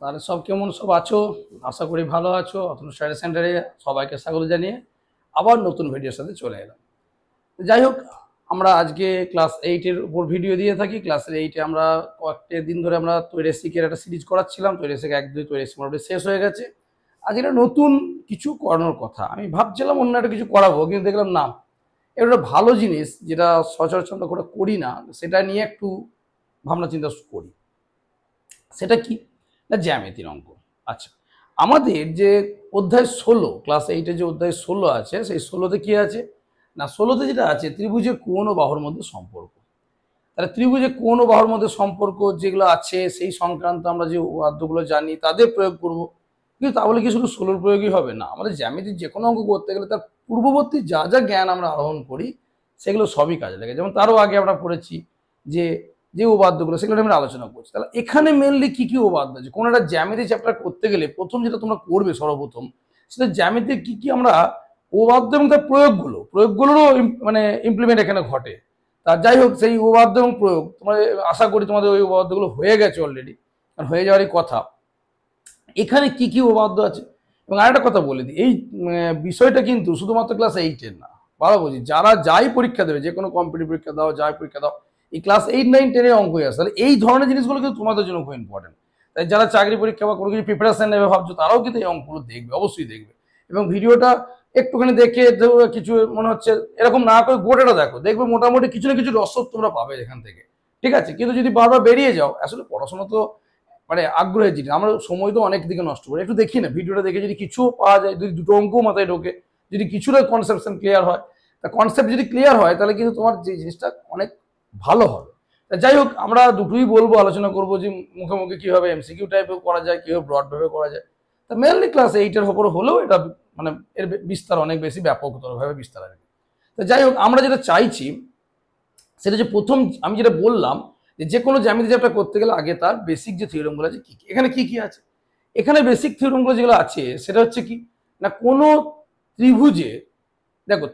তাহলে সব কেমন সব আছো? আশা করি ভালো আছো। অতনু স্টাডি সেন্টারে সবাইকে স্বাগত জানিয়ে আবার নতুন ভিডিওর সাথে চলে এলাম। যাই হোক, আমরা আজকে ক্লাস 8-এর উপর ভিডিও দিয়ে থাকি। ক্লাস 8-এ আমরা কয়েকটা দিন ধরে আমরা তৈরেসিকের একটা সিরিজ করাচ্ছিলাম। তৈরেসিক 1-2 তৈরেসিক মোটামুটি শেষ হয়ে গেছে। আজ এটা নতুন কিছু করানোর কথা। আমি ভাবছিলাম অন্য একটা কিছু করাবো, কিন্তু দেখলাম না, এটা একটা ভালো জিনিস যেটা সচরাচর আমরা করি না, সেটা নিয়ে একটু ভাবনা চিন্তা করি। সেটা কি না, জ্যামিতির অঙ্ক। আচ্ছা, আমাদের যে অধ্যায় 16, ক্লাস 8-এ যে অধ্যায় 16 আছে, সেই 16-তে কি আছে না, 16-তে যেটা আছে ত্রিভুজে কোণ ও বাহুর মধ্যে সম্পর্ক। তাহলে ত্রিভুজে কোণ ও বাহুর মধ্যে সম্পর্ক যেগুলো আছে সেই সংক্রান্ত আমরা যে উপপাদ্যগুলো জানি তাদের প্রয়োগ করব। কিন্তু তাহলে কি শুধু 16-র প্রয়োগই হবে না, আমাদের জ্যামিতির যে কোনো অঙ্ক করতে গেলে তার পূর্ববর্তী যা যা জ্ঞান আমরা আহরণ করি সেগুলো সবই কাজে লাগে। যেমন তারও আগে আমরা পড়েছি যে যে উপপাদ্যগুলো, সেগুলো আমরা আলোচনা করছি। তাহলে এখানে মেনলি কি কি উপপাদ্য আছে, কোনো একটা জ্যামিতি চ্যাপ্টার করতে গেলে প্রথম যেটা তোমরা করবে সর্বপ্রথম, সেটা জ্যামিতির কি কি আমরা উপপাদ্য এবং তার প্রয়োগগুলোরও মানে ইমপ্লিমেন্ট এখানে ঘটে। তা যাই হোক, সেই উপপাদ্য এবং প্রয়োগ তোমরা আশা করি তোমাদের ওই উপপাদ্যগুলো হয়ে গেছে অলরেডি, আর হয়ে যাওয়ারই কথা। এখানে কি কি উপপাদ্য আছে, এবং আরেকটা কথা বলে দিই, এই বিষয়টা কিন্তু শুধুমাত্র ক্লাস 8-এর না, ভালো বুঝি যারা যাই পরীক্ষা দেবে, যে কোনো কম্পিটিটিভ পরীক্ষা দাও, যাই পরীক্ষা দাও, এই ক্লাস 8, 9, 10-এর অঙ্কই আসে। তাহলে এই ধরনের জিনিসগুলো কিন্তু তোমাদের জন্য খুব ইম্পর্টেন্ট। তাই যারা চাকরি পরীক্ষা বা কোনো কিছু প্রিপারেশন নেবে ভাবছো, তারাও কিন্তু এই অঙ্কগুলো দেখবে, অবশ্যই দেখবে। এবং ভিডিওটা একটুখানি দেখে কিছু মনে হচ্ছে এরকম না করে গোটাটা দেখো, দেখবে মোটামুটি কিছু না কিছু রসদ তোমরা পাবে এখান থেকে। ঠিক আছে, কিন্তু যদি বারবার বেরিয়ে যাও, আসলে পড়াশোনা তো মানে আগ্রহের জিনিস, আমরা সময় তো অনেক দিকে নষ্ট করি। একটু দেখি না, ভিডিওটা দেখে যদি কিছু পাওয়া যায়, যদি দুটো অঙ্ক মাথায় ঢোকে, যদি কিছুটা কনসেপশন ক্লিয়ার হয়, তা কনসেপ্ট যদি ক্লিয়ার হয়, তাহলে কিন্তু তোমার যে জিনিসটা অনেক ভালো হবে। যাই হোক, আমরা দুটোই বলবো, আলোচনা করবো যে মুখে মুখে কিভাবে এমসিকিউ টাইপেও করা যায়, কিভাবে ব্রড ভাবে করা যায়। তা মেনলি ক্লাস 8-এর উপর হলেও এটা মানে এর বিস্তার অনেক বেশি ব্যাপকতর ভাবে বিস্তার আছে। তা যাই হোক, আমরা যেটা চাইছি সেটা যে প্রথম আমি যেটা বললাম, যে কোনো জ্যামিতি চ্যাপ্টার করতে গেলে আগে তার বেসিক যে থিওরেমগুলো আছে কি কি, এখানে কি কি আছে। এখানে বেসিক থিওরেমগুলো যেগুলো আছে সেটা হচ্ছে কি না, কোনো ত্রিভুজে দেখো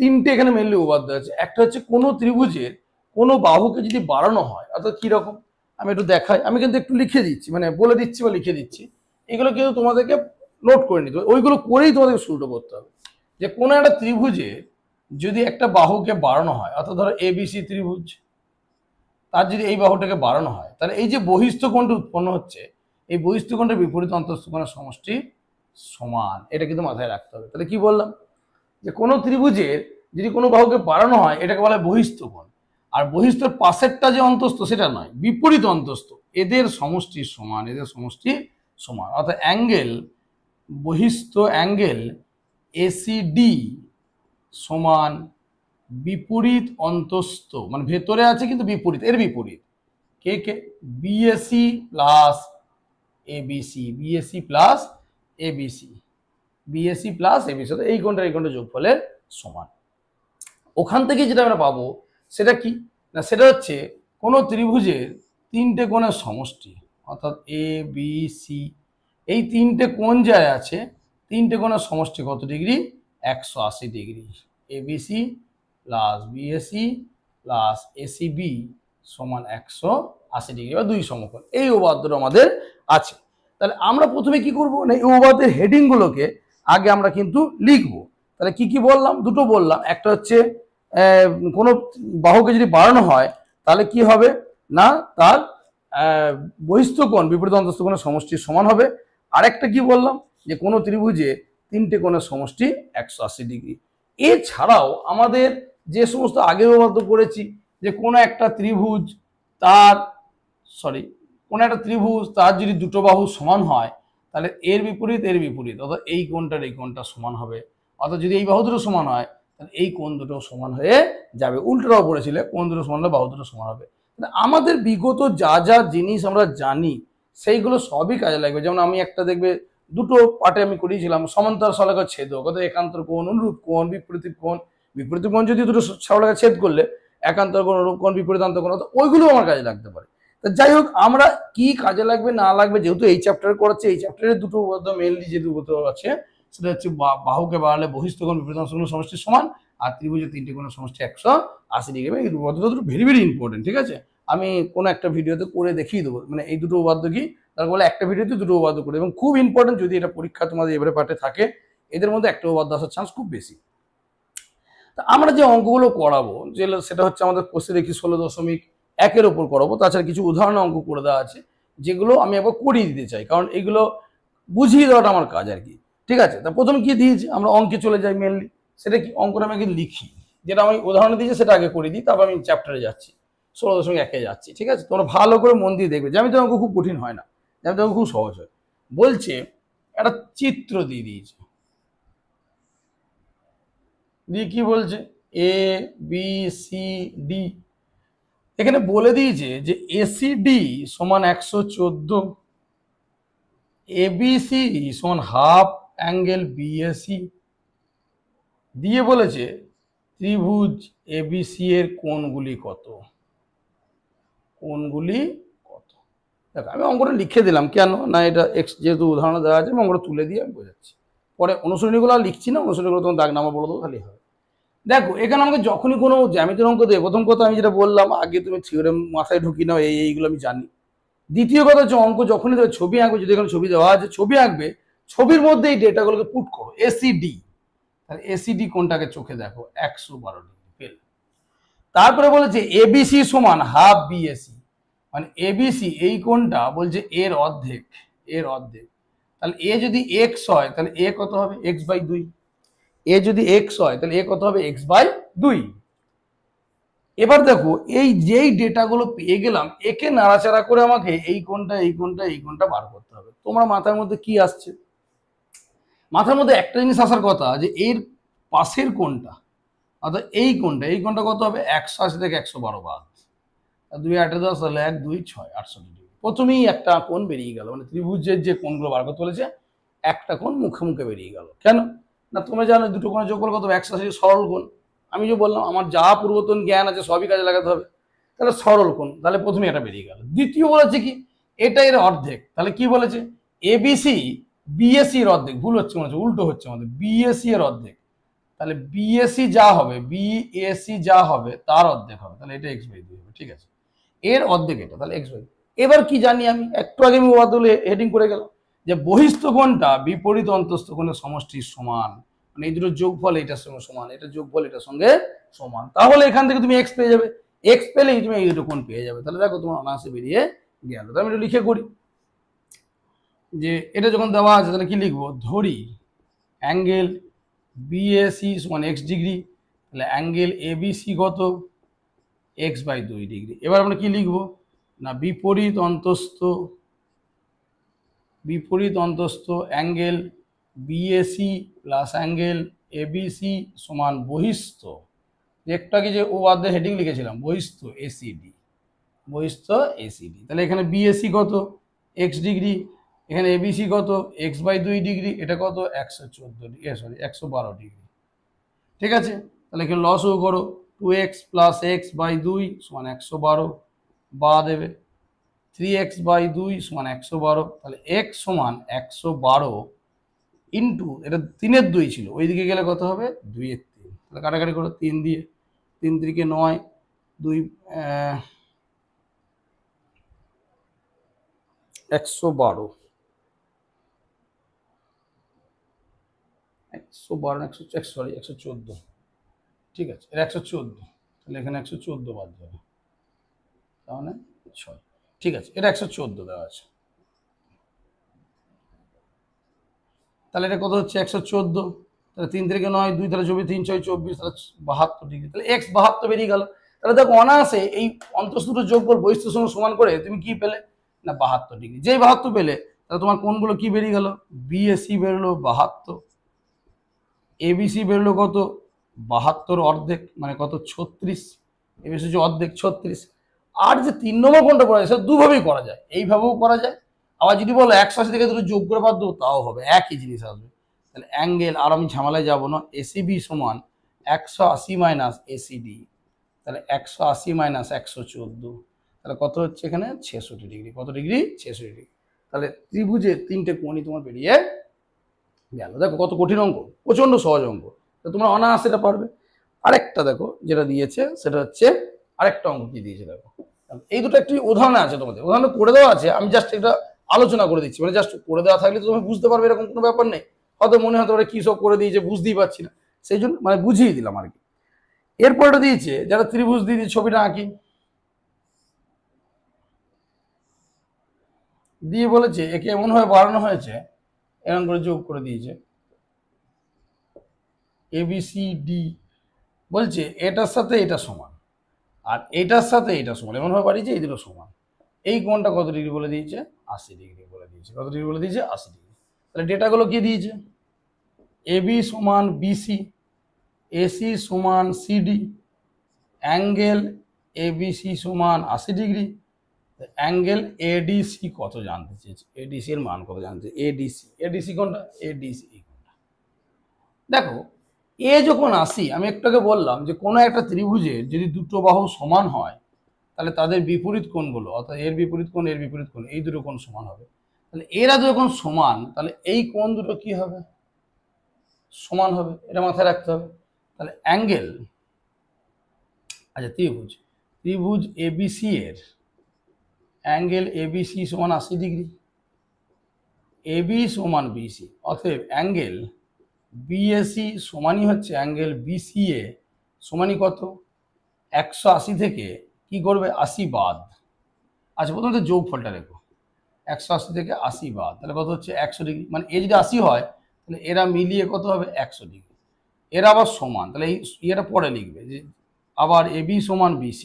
তিনটে এখানে মেনলি উপপাদ্য আছে। একটা হচ্ছে কোনো ত্রিভুজের কোনো বাহুকে যদি বাড়ানো হয়, অর্থাৎ কিরকম আমি একটু দেখাই, আমি কিন্তু একটু লিখে দিচ্ছি, মানে বলে দিচ্ছি বা লিখে দিচ্ছি, এগুলো কিন্তু তোমাদেরকে নোট করে নিতে হবে, ওইগুলো করেই তোমাদেরকে শুরুটা করতে হবে। যে কোনো একটা ত্রিভুজে যদি একটা বাহুকে বাড়ানো হয়, অর্থাৎ ধরো এবিসি ত্রিভুজ, তার যদি এই বাহুটাকে বাড়ানো হয়, তাহলে এই যে বহিস্থ কোণটা উৎপন্ন হচ্ছে, এই বহিস্থ কোণের বিপরীত অন্তস্থ কোণের সমষ্টি সমান, এটা কিন্তু মাথায় রাখতে হবে। তাহলে কি বললাম, যে কোনো ত্রিভুজের যদি কোনো বাহুকে বাড়ানো হয়, এটাকে বলা হয় বহিস্থ কোণ। আর বহিস্থর পাশেরটা যে অন্তস্থ সেটা নয়, বিপরীত অন্তস্থ, এদের সমষ্টি সমান, এদের সমষ্টি সমান। অর্থাৎ অ্যাঙ্গেল, বহিস্থ অ্যাঙ্গেল এসিডি সমান বিপরীত অন্তস্থ, মানে ভেতরে আছে কিন্তু বিপরীত, এর বিপরীত কে কে, BAC plus ABC, BAC plus ABC, BAC plus ABC, এই কোণটা যোগফলের সমান। ওখান থেকে যেটা আমরা পাবো সেটা কি না, সেটা হচ্ছে কোনো ত্রিভুজের তিনটে কোণের সমষ্টি, অর্থাৎ এ বি সি, এই তিনটে কোণ যা আছে, তিনটে কোণের সমষ্টি কত degree, 180 degree. ABC plus BAC plus ACB সমান 180 ডিগ্রি, বা দুই সমকোণ। এই উপপাদ্যটা আমাদের আছে। তাহলে আমরা প্রথমে কি করবো না, এই উপপাদ্যের হেডিংগুলোকে আগে আমরা কিন্তু লিখবো। তাহলে কি কি বললাম, দুটো বললাম। একটা হচ্ছে কোনো বাহুকে যদি বাড়ানো হয়, তাহলে কি হবে না, তার বহিস্থ কোণ বিপরীত অন্তস্থ কোণের সমষ্টির সমান হবে। আরেকটা কি বললাম, যে কোনো ত্রিভুজে তিনটে কোণের সমষ্টি 180 ডিগ্রি। এছাড়াও আমাদের যে সমস্ত আগে উপপাদ্য করেছি, যে কোনো একটা ত্রিভুজ তার কোনো একটা ত্রিভুজ তার যদি দুটো বাহু সমান হয়, তাহলে এর বিপরীত এর বিপরীত, অর্থাৎ এই কোণটার এই কোণটা সমান হবে। অর্থাৎ যদি এই বাহু দুটো সমান হয়, তাহলে এই কোণ দুটো সমান হয়ে যাবে। উল্টোটাও পড়েছিল, কোণ দুটো সমান হলে বাহু দুটো সমান হবে। আমাদের বিগত যা যা জিনিস আমরা জানি সেইগুলো সবই কাজে লাগবে। যেমন আমি একটা দেখবে দুটো পার্টে আমি করিয়েছিলাম, সমান্তরাল সরলরেখার ছেদক, অর্থাৎ একান্তর কোণ, অনুরূপ কোণ, বিপরীত কোণ। বিপরীত কোণ যদি দুটো সরলরেখা ছেদ করলে একান্তর কোণ, অনুরূপ কোণ, বিপরীতান্ত কোণ, ওইগুলো আমার কাজে লাগতে পারে। যাই হোক, আমরা কি কাজে লাগবে না লাগবে, যেহেতু এই চ্যাপ্টার করাচ্ছে, এই চ্যাপ্টারের দুটো মেনলি যে দুটো আছে, সেটা হচ্ছে বাহুকে বাড়ালে বহিস্থ কোণ বিপরীত অন্তস্থ কোণের সমষ্টি সমান, আর ত্রিভুজের তিনটে কোণের সমষ্টি 180 ডিগ্রি। এই দুটো ভেরি ভেরি ইম্পর্টেন্ট। ঠিক আছে, আমি কোনো একটা ভিডিওতে করে দেখিয়ে দেবো, মানে এই দুটো উপপাদ্য কি তারপর বলে একটা ভিডিওতে দুটো উপপাদ্য করে, এবং খুব ইম্পর্টেন্ট যদি এটা পরীক্ষা তোমাদের এবারে পার্টে থাকে, এদের মধ্যে একটা উপপাদ্য আসার চান্স খুব বেশি। তা আমরা যে অঙ্কগুলো করাবো সেটা হচ্ছে আমাদের কোর্সে দেখি 16.1 ওপর করাবো। তাছাড়া কিছু উদাহরণ অঙ্ক করে দেওয়া আছে যেগুলো আমি একবার করিয়ে দিতে চাই, কারণ এগুলো বুঝিয়ে দেওয়াটা আমার কাজ আর কি। ঠিক আছে, তা প্রথম কি দিয়েছি আমরা অঙ্কে চলে যাই মেনলি, সেটা কি অঙ্কটা আমি আগে লিখি, যেটা আমি উদাহরণ দিয়েছি সেটা আগে করে দিই, তারপর আমি চ্যাপ্টারে যাচ্ছি, 16.1 যাচ্ছি। ঠিক আছে, তোমরা ভালো করে মন দিয়ে দেখবে, জ্যামিতিক অঙ্ক খুব কঠিন হয় না, জ্যামিতিক অঙ্ক খুব সহজ হয়। বলছে একটা চিত্র দিয়ে দিয়েছে, দিয়ে কি বলছে এ বি সি ডি, এখানে বলে দিয়েছে যে এসিডি সমান 114, এবিসি সমান হাফ অ্যাঙ্গেল বিএসি, দিয়ে বলেছে ত্রিভুজ এবিসি এর কোণগুলি কত, কোণগুলি কত। দেখো আমি অঙ্কটা লিখে দিলাম, কেন না এটা এক্স যেহেতু উদাহরণ দেওয়া আছে, আমি অঙ্কটা তুলে দিয়ে আমি বোঝাচ্ছি, পরে অনুশীলনীগুলো আর লিখছি না, অনুশীলনীগুলো তোমার দাগ নামা বলে দেবো, তাহলেই হবে। দেখো এখানে আমাকে যখনই কোনো জ্যামিতিক অঙ্ক দেয়, প্রথম কথা আমি যেটা বললাম, আগে তুমি থিওরেম মাথায় ঢুকি নাও, এইগুলো আমি জানি। দ্বিতীয় কথা হচ্ছে অঙ্ক যখনই দেবে ছবি আঁকবে, যদি এখানে ছবি দেওয়া আছে ছবি আঁকবে, ছবির মধ্যে এই ডেটাগুলোকে পুট করো, এসিডি, তাহলে এসিডি কোনটাকে চোখে দেখো 112 ডিগ্রি পেল। তারপরে বলেছে এবিসি সমান হাফ বিএসি, মানে এবিসি এই কোনটা বলছে এর অর্ধেক, এর অর্ধেক, তাহলে এ যদি এক্স হয় তাহলে এ কত হবে x/2, এ যদি এক্স হয় তাহলে এ কত হবে x/2। এবার দেখো এই যেই ডেটাগুলো পেয়ে গেলাম, একে নাড়াচাড়া করে আমাকে এই কোনটা এই কোনটা এই কোনটা বার করতে হবে। তোমরা মাথার মধ্যে কি আসছে, মাথার মধ্যে একটা জিনিস আসার কথা যে এর পাশের কোনটা, অর্থাৎ এই কোনটা, এই কোনটা কত হবে 180 থেকে 112 বাদ, 2 8 10 তাহলে 1 2 6 68 ডিগ্রি। প্রথমেই একটা কোণ বেরিয়ে গেল, মানে ত্রিভুজের যে কোণগুলো বার করতে বলেছে একটা কোণ মুখে মুখে বেরিয়ে গেল। কেন না তোমরা জানো দুটো কোণের যোগফল কত 180, সরল কোণ। আমি যে বললাম আমার যা পূর্বতন জ্ঞান আছে সবই কাজে লাগাতে হবে, তাহলে সরল কোণ, তাহলে প্রথমে এটা বেরিয়ে গেল। দ্বিতীয় বলেছে কি এটা এর অর্ধেক, তাহলে কি বলেছে এবিসি বিএসি এর অর্ধেক, ভুল হচ্ছে মনে হচ্ছে, উল্টো হচ্ছে আমাদের, বিএসি এর অর্ধেক, তাহলে বিএসি যা হবে বিএসি যা হবে তার অর্ধেক হবে, তাহলে এটা x/2 হবে। ঠিক আছে, এর অর্ধেক এটা, তাহলে x/2। এবার কি জানি আমি, একটু আগে আমি ওয়াদুলে হেডিং করে গেলাম যে বহিস্থ কোণটা বিপরীত অন্তস্থ কোণের সমষ্টির সমান, মানে এই দুটো যোগফল এটার সঙ্গে সমান, এটা যোগফল এটার সঙ্গে সমান, তাহলে এখান থেকে তুমি x পেয়ে যাবে, x পেলেই তুমি এই দুটো কোণ পেয়ে যাবে। তাহলে দেখো তোমার অনায়াসে বেরিয়ে গেল। তাহলে আমি একটু লিখে করি যে এটা যখন দেওয়া আছে তাহলে কি লিখবো, ধরি অ্যাঙ্গেল বিএসি সমান x ডিগ্রি, তাহলে অ্যাঙ্গেল এবিসি কত x/2 ডিগ্রি। এবার আমরা কি লিখবো না বিপরীত অন্তস্থ angle BAC plus angle ABC সমান বহিস্থ, একটু আগে যে ও আদের হেডিং লিখেছিলাম বহিস্থ এসিডি, বহিস্থ এসিডি। তাহলে এখানে বিএসি কত x ডিগ্রি, এখানে এবিসি কত x/2 ডিগ্রি, এটা কত 114 ডিগ্রি, সরি 112 ডিগ্রি। ঠিক আছে, তাহলে এখানে লসও করো, 2x + x/2 সমান 112, বা দেবে 3x/2 সমান 112, তাহলে x সমান 112 ইন্টু এটা 3-এর 2 ছিল, ওইদিকে গেলে কত হবে 2-এর 3, তাহলে কাটাকাটি করো 3 দিয়ে, 3 3 9, 2 112 সরি 114, ঠিক আছে এটা 114, তাহলে এখানে 114 বাদ যাবে, তাহলে 6, ঠিক আছে এটা 114 দেওয়া আছে। তাহলে এটা কত হচ্ছে 114, তাহলে 3 থেকে 9, 2 তাহলে 24, 3 6 24, তাহলে 72 ডিগ্রি, তাহলে x 72 বেরিয়ে গেল। তাহলে দেখো অনায়াসে এই অন্তস্থ দুটো যোগফল বহিস্থের সঙ্গে সমান করে তুমি কি পেলে না 72 ডিগ্রি। যেই 72 পেলে তাহলে তোমার কোণগুলো কি বেরিয়ে গেল, বিএসি বেরোলো 72, এবিসি বেরোলো কত 72 অর্ধেক, মানে কত 36, এবিসি হচ্ছে অর্ধেক 36। আর যে 3 নম্বর কোণটা করা যায় সেটা দুভাবেই করা যায়, এইভাবেও করা যায়, আবার যদি বলো 180 থেকে দুটো যোগ করে বাদ দেবো তাও হবে, একই জিনিস আসবে। তাহলে অ্যাঙ্গেল, আর আমি ঝামেলায় যাবো না, এসিবি সমান 180 মাইনাস এসিডি, তাহলে 180 মাইনাস 114, তাহলে কত হচ্ছে এখানে 66 ডিগ্রি, কত ডিগ্রি 66 ডিগ্রি। তাহলে ত্রিভুজের 3টে কোণই তোমার বেরিয়ে গেল। দেখো কত কঠিন অঙ্ক, প্রচন্ড সহজ অঙ্ক, তো তোমরা অনায়াসে এটা পারবে। আরেকটা দেখো যেটা দিয়েছে সেটা হচ্ছে আরেকটা অঙ্ক কি দিয়েছে দেখো, এই দুটো একটি উদাহরণ আছে, তোমাদের উদাহরণ করে দেওয়া আছে, আমি জাস্ট এটা আলোচনা করে দিচ্ছি, মানে জাস্ট করে দেওয়া থাকলে তো তুমি বুঝতে পারবে এরকম কোনো ব্যাপার নেই, হয়তো মনে হতে পারে কী সব করে দিয়েছে বুঝতেই পারছি না, সেই জন্য মানে বুঝিয়ে দিলাম আর কি। এরপরটা দিয়েছে যারা ত্রিভুজ দিয়ে ছবিটা আঁকি, দিয়ে বলেছে একে এমনভাবে বাড়ানো হয়েছে, এরকম করে যোগ করে দিয়েছে ABCD, বলছে এটার সাথে এটা সমান আর এটার সাথে এটা সমান, এমনভাবে বাড়িয়েছে এই দুটো সমান। এই কোণটা কত ডিগ্রি বলে দিয়েছে? 80 ডিগ্রি বলে দিয়েছে। কত ডিগ্রি বলে দিয়েছে? 80 ডিগ্রি। তাহলে ডেটাগুলো কি দিয়েছে? AB সমান BC, AC সমান CD, অ্যাঙ্গেল ABC সমান 80 ডিগ্রি, অ্যাঙ্গেল ADC কত জানতে চেয়েছে, ADC এর মান কত জানতে, ADC কোনটা? ADC কোনটা? দেখো এ যখন 80, আমি একটাকে বললাম যে কোনো একটা ত্রিভুজের যদি দুটো বাহু সমান হয় তাহলে তাদের বিপরীত কোণগুলো, অর্থাৎ এর বিপরীত কোণ এর বিপরীত কোণ, এই দুটো কোণ সমান হবে। তাহলে এরা যখন সমান তাহলে এই কোণ দুটো কি হবে? সমান হবে, এটা মাথায় রাখতে হবে। তাহলে অ্যাঙ্গেল, আচ্ছা ত্রিভুজ ABC এর অ্যাঙ্গেল ABC সমান 80 ডিগ্রি, AB সমান BC, অতএব অ্যাঙ্গেল BAC সমানই হচ্ছে অ্যাঙ্গেল BCA সমানই কত? 180 থেকে কি করবে? 80 বাদ। আচ্ছা প্রথমত যোগফলটা রেখো, 180 থেকে 80 বাদ, তাহলে কত হচ্ছে? 100 ডিগ্রি। মানে এ যদি 80 হয় তাহলে এরা মিলিয়ে কত হবে? 100 ডিগ্রি। এরা আবার সমান, তাহলে এই ইয়েটা পরে লিখবে যে আবার AB সমান BC,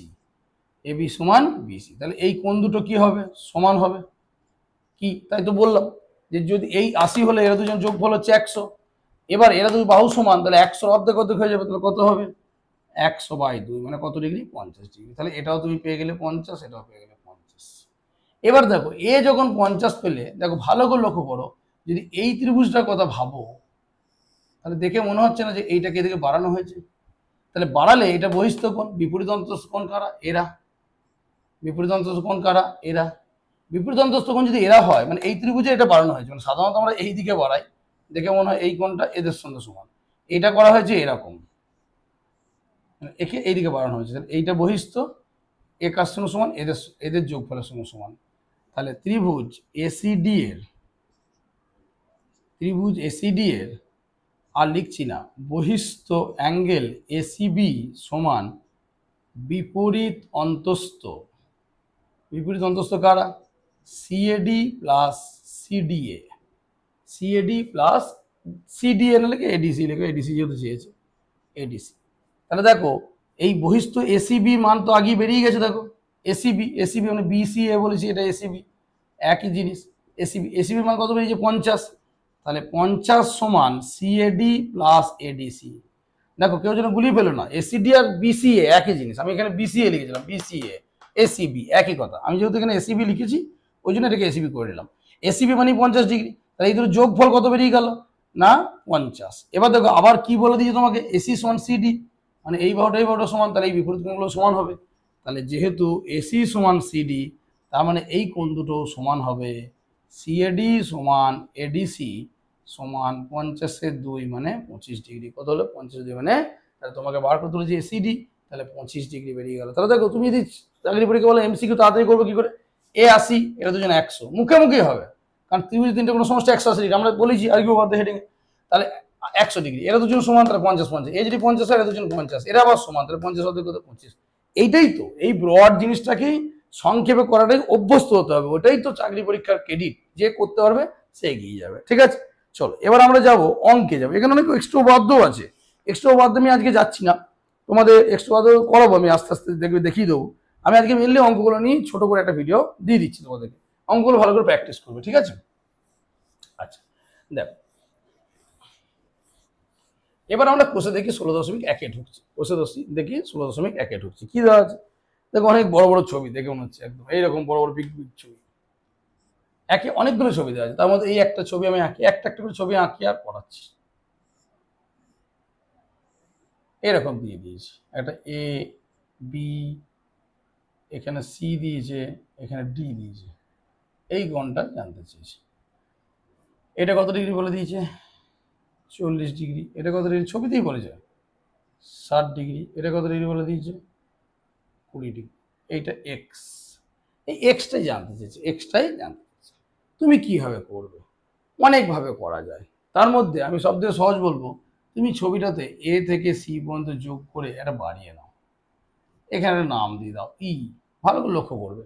AB সমান BC, তাহলে এই কোণ দুটো কি হবে? সমান হবে। কি তাই তো বললাম যে যদি এই 80 হলে এরা দুজন যোগফল হচ্ছে 100, এবার এরা দুই বাহু সমান, তাহলে 100 অর্ধেক অর্ধেক হয়ে যাবে, তাহলে কত হবে? 100/2 মানে কত ডিগ্রি? 50 ডিগ্রি। তাহলে এটাও তুমি পেয়ে গেলে 50, এটাও পেয়ে গেলে 50। এবার দেখো এ যখন 50 পেলে, দেখো ভালো করে লক্ষ্য করো, যদি এই ত্রিভুজটার কথা ভাবো তাহলে দেখে মনে হচ্ছে না যে এইটাকে এদিকে বাড়ানো হয়েছে? তাহলে বাড়ালে এটা বহিস্থ কোণ, বিপরীত অন্তস্থ কোণ কারা? এরা। বিপরীত অন্তস্থ কোণ কারা? এরা। বিপরীত অন্তস্থ কোণ যদি এরা হয় মানে এই ত্রিভুজে এটা বাড়ানো হয়েছে, মানে সাধারণত আমরা এই দিকে বাড়াই, দেখে মনে হয় এই কোণটা এদের সঙ্গে সমান, এটা করা হয়েছে এরকম, একে এইদিকে বাড়ানো হয়েছে, এইটা বহিস্থ, এ কার সঙ্গে সমান? এদের এদের যোগফলের সঙ্গে সমান। তাহলে ত্রিভুজ ACD এর আর লিখছি না, বহিস্থ অ্যাঙ্গেল ACB সমান বিপরীত অন্তস্থ, বিপরীত অন্তস্থ কারা? CAD plus CDA, CAD plus CDA না লিখে ADC লিখে, ADC যেহেতু চেয়েছে ADC। তাহলে দেখো এই বহিস্থ ACB মান তো আগেই বেরিয়ে গেছে, দেখো ACB মানে BCA বলেছি, এটা ACB একই জিনিস। ACB মান কত বেরিয়েছে? 50। তাহলে 50 সমান CAD প্লাস ADC। দেখো কেউ যেন গুলিয়ে ফেলো না, ACD আর BCA একই জিনিস, আমি এখানে BCA লিখেছিলাম, BCA ACB একই কথা, আমি যেহেতু এখানে ACB লিখেছি ওই জন্য এটাকে ACB করে নিলাম। ACB মানে 50 ডিগ্রি, তাহলে এই দুটো যোগফল কত বেরিয়ে গেল না? 50। এবার দেখো আবার কি বলে দিয়েছে তোমাকে? AC সমান CD, মানে এই বাহুটা সমান, তাহলে এই বিপরীত কোণগুলো সমান হবে। তাহলে যেহেতু AC সমান CD, তার মানে এই কোণ দুটো সমান হবে। CAD সমান ADC সমান 50/2 মানে 25 ডিগ্রি। কত হলো? 50/2 মানে, তাহলে তোমাকে বার করতে হলো যে ACD, তাহলে 25 ডিগ্রি বেরিয়ে গেল। তাহলে দেখো তুমি যদি চাকরি পরীক্ষা বলো MCQ তাড়াতাড়ি করবে কি করে? A80 এরা দুজন 100, মুখে হবে, কারণ ত্রিভুজ তিনটে কোনো সমস্যা 180 ডিগ্রি আমরা বলেছি আর্গুমেন্ট বাদ হেডিং, তাহলে 100 ডিগ্রি, এরা দুজন সমান, তাহলে 50 এ যদি 50 হয় এরা দুজন 50, এরা আবার সমান, তাহলে 50 অর্ধেক কত? 25। এইটাই তো, এই ব্রড জিনিসটাকেই সংক্ষেপে করাটাই অভ্যস্ত হতে হবে, ওটাই তো চাকরি পরীক্ষার ক্রেডিট, যে করতে পারবে সে এগিয়ে যাবে। ঠিক আছে, চলো এবার আমরা যাব অঙ্কে যাব। এখানে অনেক এক্সট্রা বাদ্যও আছে, এক্সট্রা বাদ্য আমি আজকে যাচ্ছি না, তোমাদের এক্সট্রা বাদ্য করাবো আমি আস্তে আস্তে, দেখবে দেখিয়ে দেবো। আমি আজকে মেনলি অঙ্কগুলো নিয়ে ছোট করে একটা ভিডিও দিয়ে দিচ্ছি তোমাদেরকে, অঙ্কগুলো ভালো করে প্র্যাকটিস করবে। ঠিক আছে, আচ্ছা দেখো এবার আমরা কোষে দেখি 16.1-এ ঢুকছি, কোষে দেখি 16.1-এ ঢুকছি। কি দেওয়া আছে দেখো? অনেক বড় বড় ছবি, দেখে মনে হচ্ছে একদম এইরকম বড় বড় বিগ বিগ ছবি, একে অনেকগুলো ছবি দেওয়া আছে, তার মধ্যে এই একটা ছবি আমি আঁকি, একটা করে ছবি আঁকি আর পড়াচ্ছি। এরকম দিয়ে দিয়েছি, একটা A B, এখানে C দিয়েছে, এখানে D দিয়েছে, এই কোণটা জানতে চেয়েছি। এটা কত ডিগ্রি বলে দিয়েছে? 40 ডিগ্রি। এটা কত ডিগ্রি? ছবিতেই বলেছে 60 ডিগ্রি। এটা কত ডিগ্রি বলে দিয়েছে? 20 ডিগ্রি। এইটা এক্স, এই এক্সটাই জানতে চেয়েছে, এক্সটাই জানতে চেয়েছে। তুমি কিভাবে করবে? অনেকভাবে করা যায়। তার মধ্যে আমি সবথেকে সহজ বলবো, তুমি ছবিটাতে এ থেকে সি পর্যন্ত যোগ করে এটা বাড়িয়ে নাও, এখানে নাম দিয়ে দাও ই। ভালো করে লক্ষ্য করবে,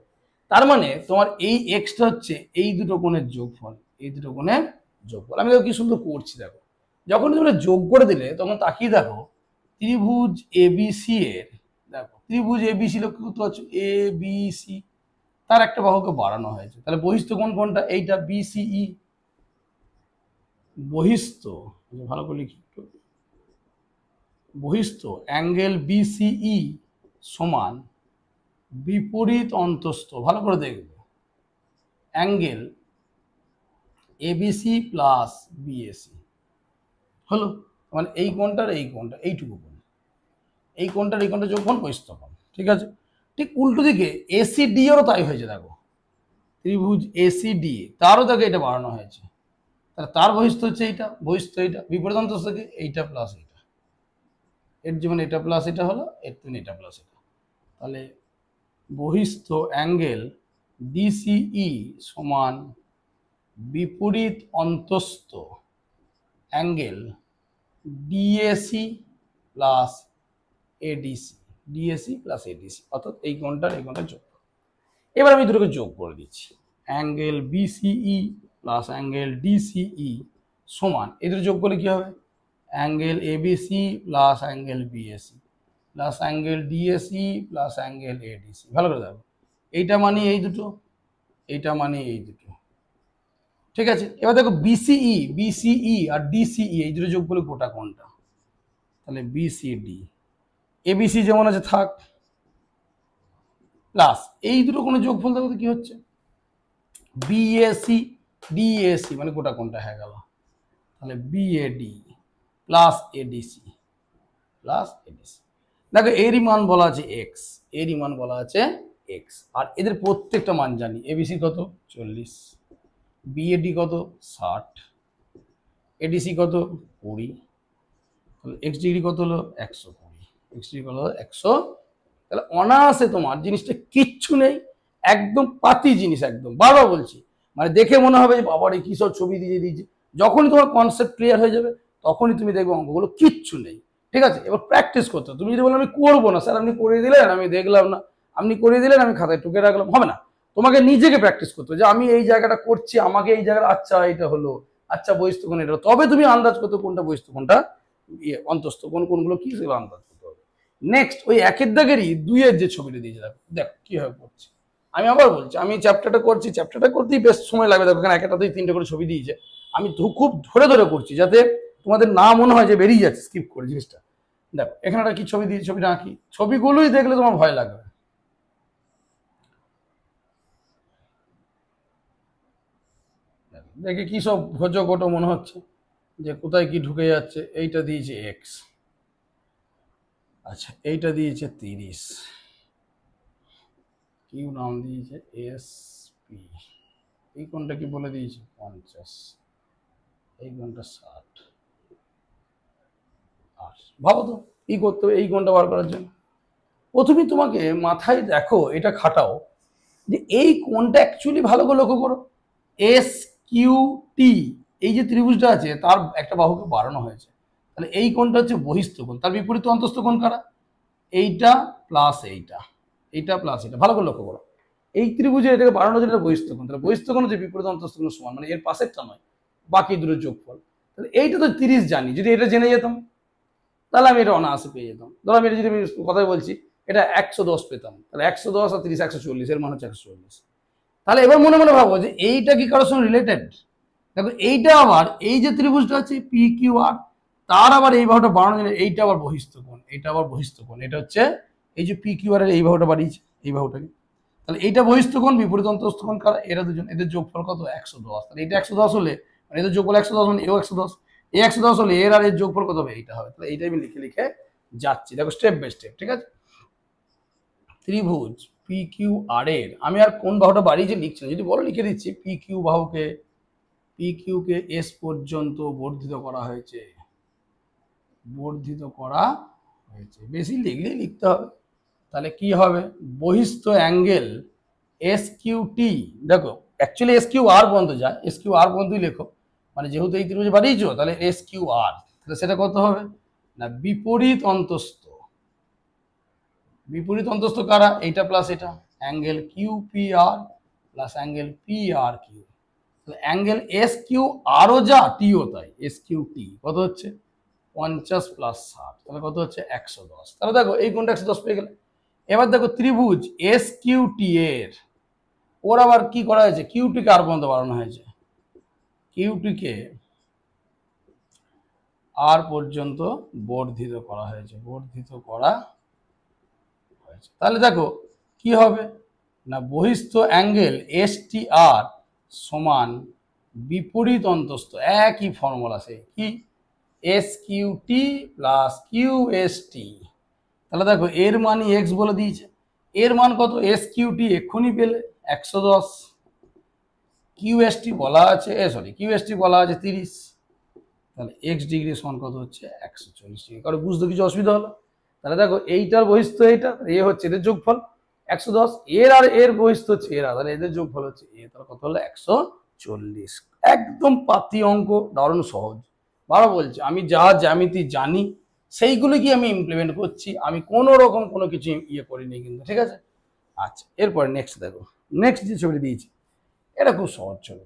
তার মানে তোমার এই এক্সটা হচ্ছে এই দুটো কোণের যোগফল, এই দুটো কোণের যোগফল। আমি দেখো কি সুন্দর করছি, দেখো যখন তোমরা যোগ করে দিলে তখন তাকিয়ে দেখো ত্রিভুজ এবিসি এর, দেখো ত্রিভুজ এবিসি লক্ষ্য করতে পারছো, এ বি সি, তার একটা বাহুকে বাড়ানো হয়েছে। তাহলে বহিস্থ কোণ কোনটা? এইটা বিসিই। বহিস্থ, ভালো করে লিখি, বহিস্থ অ্যাঙ্গেল বিসিই সমান বিপরীত অন্তস্থ, ভালো করে দেখবে, অ্যাঙ্গেল এবিসি প্লাস বিএসি। হলো মানে এই কোণটার এই কোণটা, এইটুকু কোণ, এই কোণটার এই কোণটা যোগফল বহিস্থ কোণ। ঠিক আছে, ঠিক উল্টো দিকে এসিডি এরও তাই হয়েছে, দেখো ত্রিভুজ এসিডি তারও দেখো এটা বাড়ানো হয়েছে। তাহলে তার বহিস্থ হচ্ছে এইটা, বহিস্থ এইটা, বিপরীত অন্তস্থকে এইটা প্লাস এইটা, এর যেমন এটা প্লাস এটা হলো, এর তেমন এটা প্লাস এটা। তাহলে বহিস্থ অ্যাঙ্গেল ডিসিই সমান বিপরীত অন্তস্থ angle DAC plus ADC, DAC plus ADC, অর্থাৎ এই কোণটার এই কোণটা যোগ। এবার আমি দুটোকে যোগ করে দিচ্ছি, angle BCE plus angle DCE সমান, এদের যোগ করলে কি হবে? Angle ABC plus angle BAC plus angle DAC plus angle ADC. ভালো করে দেখো, এইটা মানে এই দুটো, এইটা মানে এই দুটো। ঠিক আছে, এবার দেখো বিসিই, বিসিই আর ডিসিই এই দুটো যোগ করলে গোটা কোণটা, তাহলে বিসিডি। এবিসি যেমন আছে থাক, প্লাস এই দুটো কোনো যোগফল দেখো তো কি হচ্ছে, বিএসি ডিএসি, মানে গোটা কোণটা হয়ে গেল। তাহলে BAD plus ADC plus ADC. দেখো এরই মান বলা আছে এক্স, এরই মান বলা আছে এক্স, আর এদের প্রত্যেকটা মান জানি। এবিসি কত? 40, বিএডি কত? 60, এডিসি কত? 20, তাহলে এক্স ডিগ্রি কত হলো? 120, এক্স ডিগ্রি হলো 100। তাহলে অনায়াসে তোমার জিনিসটা কিচ্ছু নেই, একদম পাতি জিনিস, একদম বারবার বলছি, মানে দেখে মনে হবে যে বাবার এই কী সব ছবি দিয়ে দিয়েছে। যখনই তোমার কনসেপ্ট ক্লিয়ার হয়ে যাবে তখনই তুমি দেখবে অঙ্কগুলো কিচ্ছু নেই। ঠিক আছে, এবার প্র্যাকটিস করতে হবে। তুমি যদি বলো আমি করবো না স্যার, আপনি করে দিলেন আমি দেখলাম না, আপনি করে দিলেন আমি খাতায় টুকে রাখলাম, হবে না। তোমাকে নিজেকে প্র্যাকটিস করতে হবে যে আমি এই জায়গাটা করছি, আমাকে এই জায়গাটা, আচ্ছা এটা হলো, আচ্ছা বহিস্থ কোণ এটা, তবে তুমি আন্দাজ করতে কোনটা বহিস্থ কোনটা অন্তস্থ কোণ, কোনগুলো কি সেগুলো আন্দাজ করতে হবে। নেক্সট ওই একের দাগেরই দুইয়ের যে ছবিটা দিয়েছে, দেখো দেখো কিভাবে করছে। আমি আবার বলছি, আমি চ্যাপ্টারটা করছি, চ্যাপ্টারটা করতেই বেশ সময় লাগবে, দেখো এখানে একটা দুই তিনটে করে ছবি দিয়েছে, আমি খুব ধরে ধরে করছি যাতে তোমাদের না মনে হয় যে বেরিয়ে যাচ্ছে স্কিপ করে জিনিসটা। দেখো এখানে একটা কি ছবি দিয়েছে, ছবিটা আঁকি, ছবিগুলোই দেখলে তোমার ভয় লাগবে। দেখে কি সব ঘোটো মনে হচ্ছে যে কোথায় কি ঢুকে যাচ্ছে। এইটা দিয়েছে এক্স, আচ্ছা এইটা দিয়েছে 30, কিউ নাম দিয়েছে এস পি, এই কোণটা কি বলে দিয়েছে 50, এই কোণটা 60। আর ভাবো তো কি করতে হবে এই কোণটা বার করার জন্য। প্রথমে তোমাকে মাথায় দেখো, এটা খাটাও যে এই কোণটা অ্যাকচুয়ালি ভালো করে লক্ষ্য করো, এস কিউ টি, এই যে ত্রিভুজটা আছে তার একটা বাহুকে বাড়ানো হয়েছে, তাহলে এই কোণটা হচ্ছে বহিস্থ কোণ, তার বিপরীত অন্তস্থ কোণ কারা? এইটা প্লাস এইটা, এইটা প্লাস এটা, ভালো করে লক্ষ্য করো। এই ত্রিভুজে এটাকে বাড়ানো হচ্ছে, এটা বহিস্থ কোণ, তাহলে বহিস্থ কোণ হচ্ছে বিপরীত অন্তস্থ কোণ সমান, মানে এর পাশেরটা নয়, বাকি দুটো যোগফল। তাহলে এইটা তো 30 জানি, যদি এটা জেনে যেতাম তাহলে আমি এটা অনায়াসে পেয়ে যেতাম। ধরো আমি এটা যদি আমি কথাই বলছি, এটা 110 পেতাম, তাহলে 110 আর 30 140, এর মান হচ্ছে 140। তাহলে এবার মনে মনে ভাবো যে এইটা কি কারোর সঙ্গে রিলেটেড। দেখো এইটা আবার এই যে ত্রিভুজটা আছে পি কিউ আর, তার আবার এই বাহুটা বাড়ানো যায়, এইটা আবার বহিস্থ কোণ, এইটা আবার বহিস্থ কোণ, এটা হচ্ছে এই যে পি কিউ আর এর এই বাহুটা বাড়িয়েছে, এই বাহুটাকে, তাহলে এইটা বহিস্থ কোণ, বিপরীত অন্তস্থ কোণ কারা? এরা দুজন, এদের যোগফল কত? 110। তাহলে এটা 110 হলে, মানে এদের যোগফল 110 মানে এও 110, এই 110 হলে এর আর এর যোগফল কত হবে? এইটা হবে। তাহলে এইটাই আমি লিখে লিখে যাচ্ছি, দেখো স্টেপ বাই স্টেপ। ঠিক আছে, ত্রিভুজ পি কিউ আর এর আমি আর কোন বাহুটা বাড়িয়েছে লিখছি না, যদি বলো লিখে দিচ্ছি, পি কিউ বাহুকে, পি কিউ কে এস পর্যন্ত বর্ধিত করা হয়েছে, বর্ধিত করা হয়েছে, বেশি লিখলেই লিখতে হবে। তাহলে কি হবে? বহিস্থ অ্যাঙ্গেল এস কিউ টি, দেখো অ্যাকচুয়ালি এস কিউ আর পর্যন্ত যায়, এস কিউ আর পর্যন্তই লেখো, মানে যেহেতু এই ত্রিভুজে বাড়িয়েছো তাহলে এস কিউ আর, তাহলে সেটা কত হবে না বিপরীত অন্তস্থ। বিপরীত অন্তস্থ কারা, এইটা প্লাস এটা, angle Q P R plus angle P R Q. তাহলে অ্যাঙ্গেল এস কিউ আরও যা টিও তাই, এস কিউ টি কত হচ্ছে 50 প্লাস 60, তাহলে কত হচ্ছে 110। তাহলে দেখো এই কোণটা 110 পেয়ে গেলে। এবার দেখো ত্রিভুজ এস কিউ টি এর ওর আবার কি করা হয়েছে, কিউটিকে আর পর্যন্ত বাড়ানো হয়েছে, কিউটিকে আর পর্যন্ত বর্ধিত করা হয়েছে, বর্ধিত করা হয়েছে। তাহলে দেখো কি হবে না বহিস্থ অ্যাঙ্গেল এস টি আর সমান বিপরীত অন্তস্থ, একই ফর্মুলা সেই কি S Q T plus Q S T. তাহলে দেখো এর মানই এক্স বলে দিয়েছে, এর মান কত এস কিউ টি এক্ষুনি পেলে 110, কিউ এস টি বলা আছে কিউ এস টি বলা আছে 30, তাহলে এক্স ডিগ্রি সমান কত হচ্ছে 140 ডিগ্রি। কারণ বুঝতে কিছু অসুবিধা হলো, তাহলে দেখো এইটার বহিস্থ এইটা, এ হচ্ছে এদের যোগফল 110, এর আর এর বহিস্থ হচ্ছে এরা, তাহলে এদের যোগফল হচ্ছে এ, তাহলে কত হলো 140। একদম পাতি অঙ্ক, দারুণ সহজ। বারো বলছে আমি যা জ্যামিতি জানি সেইগুলো কি আমি ইমপ্লিমেন্ট করছি, আমি কোনো রকম কোনো কিছু ইয়ে করিনি কিন্তু, ঠিক আছে। আচ্ছা এরপরে নেক্সট দেখো, নেক্সট যে ছবি দিয়েছি এটা খুব সহজ ছবি।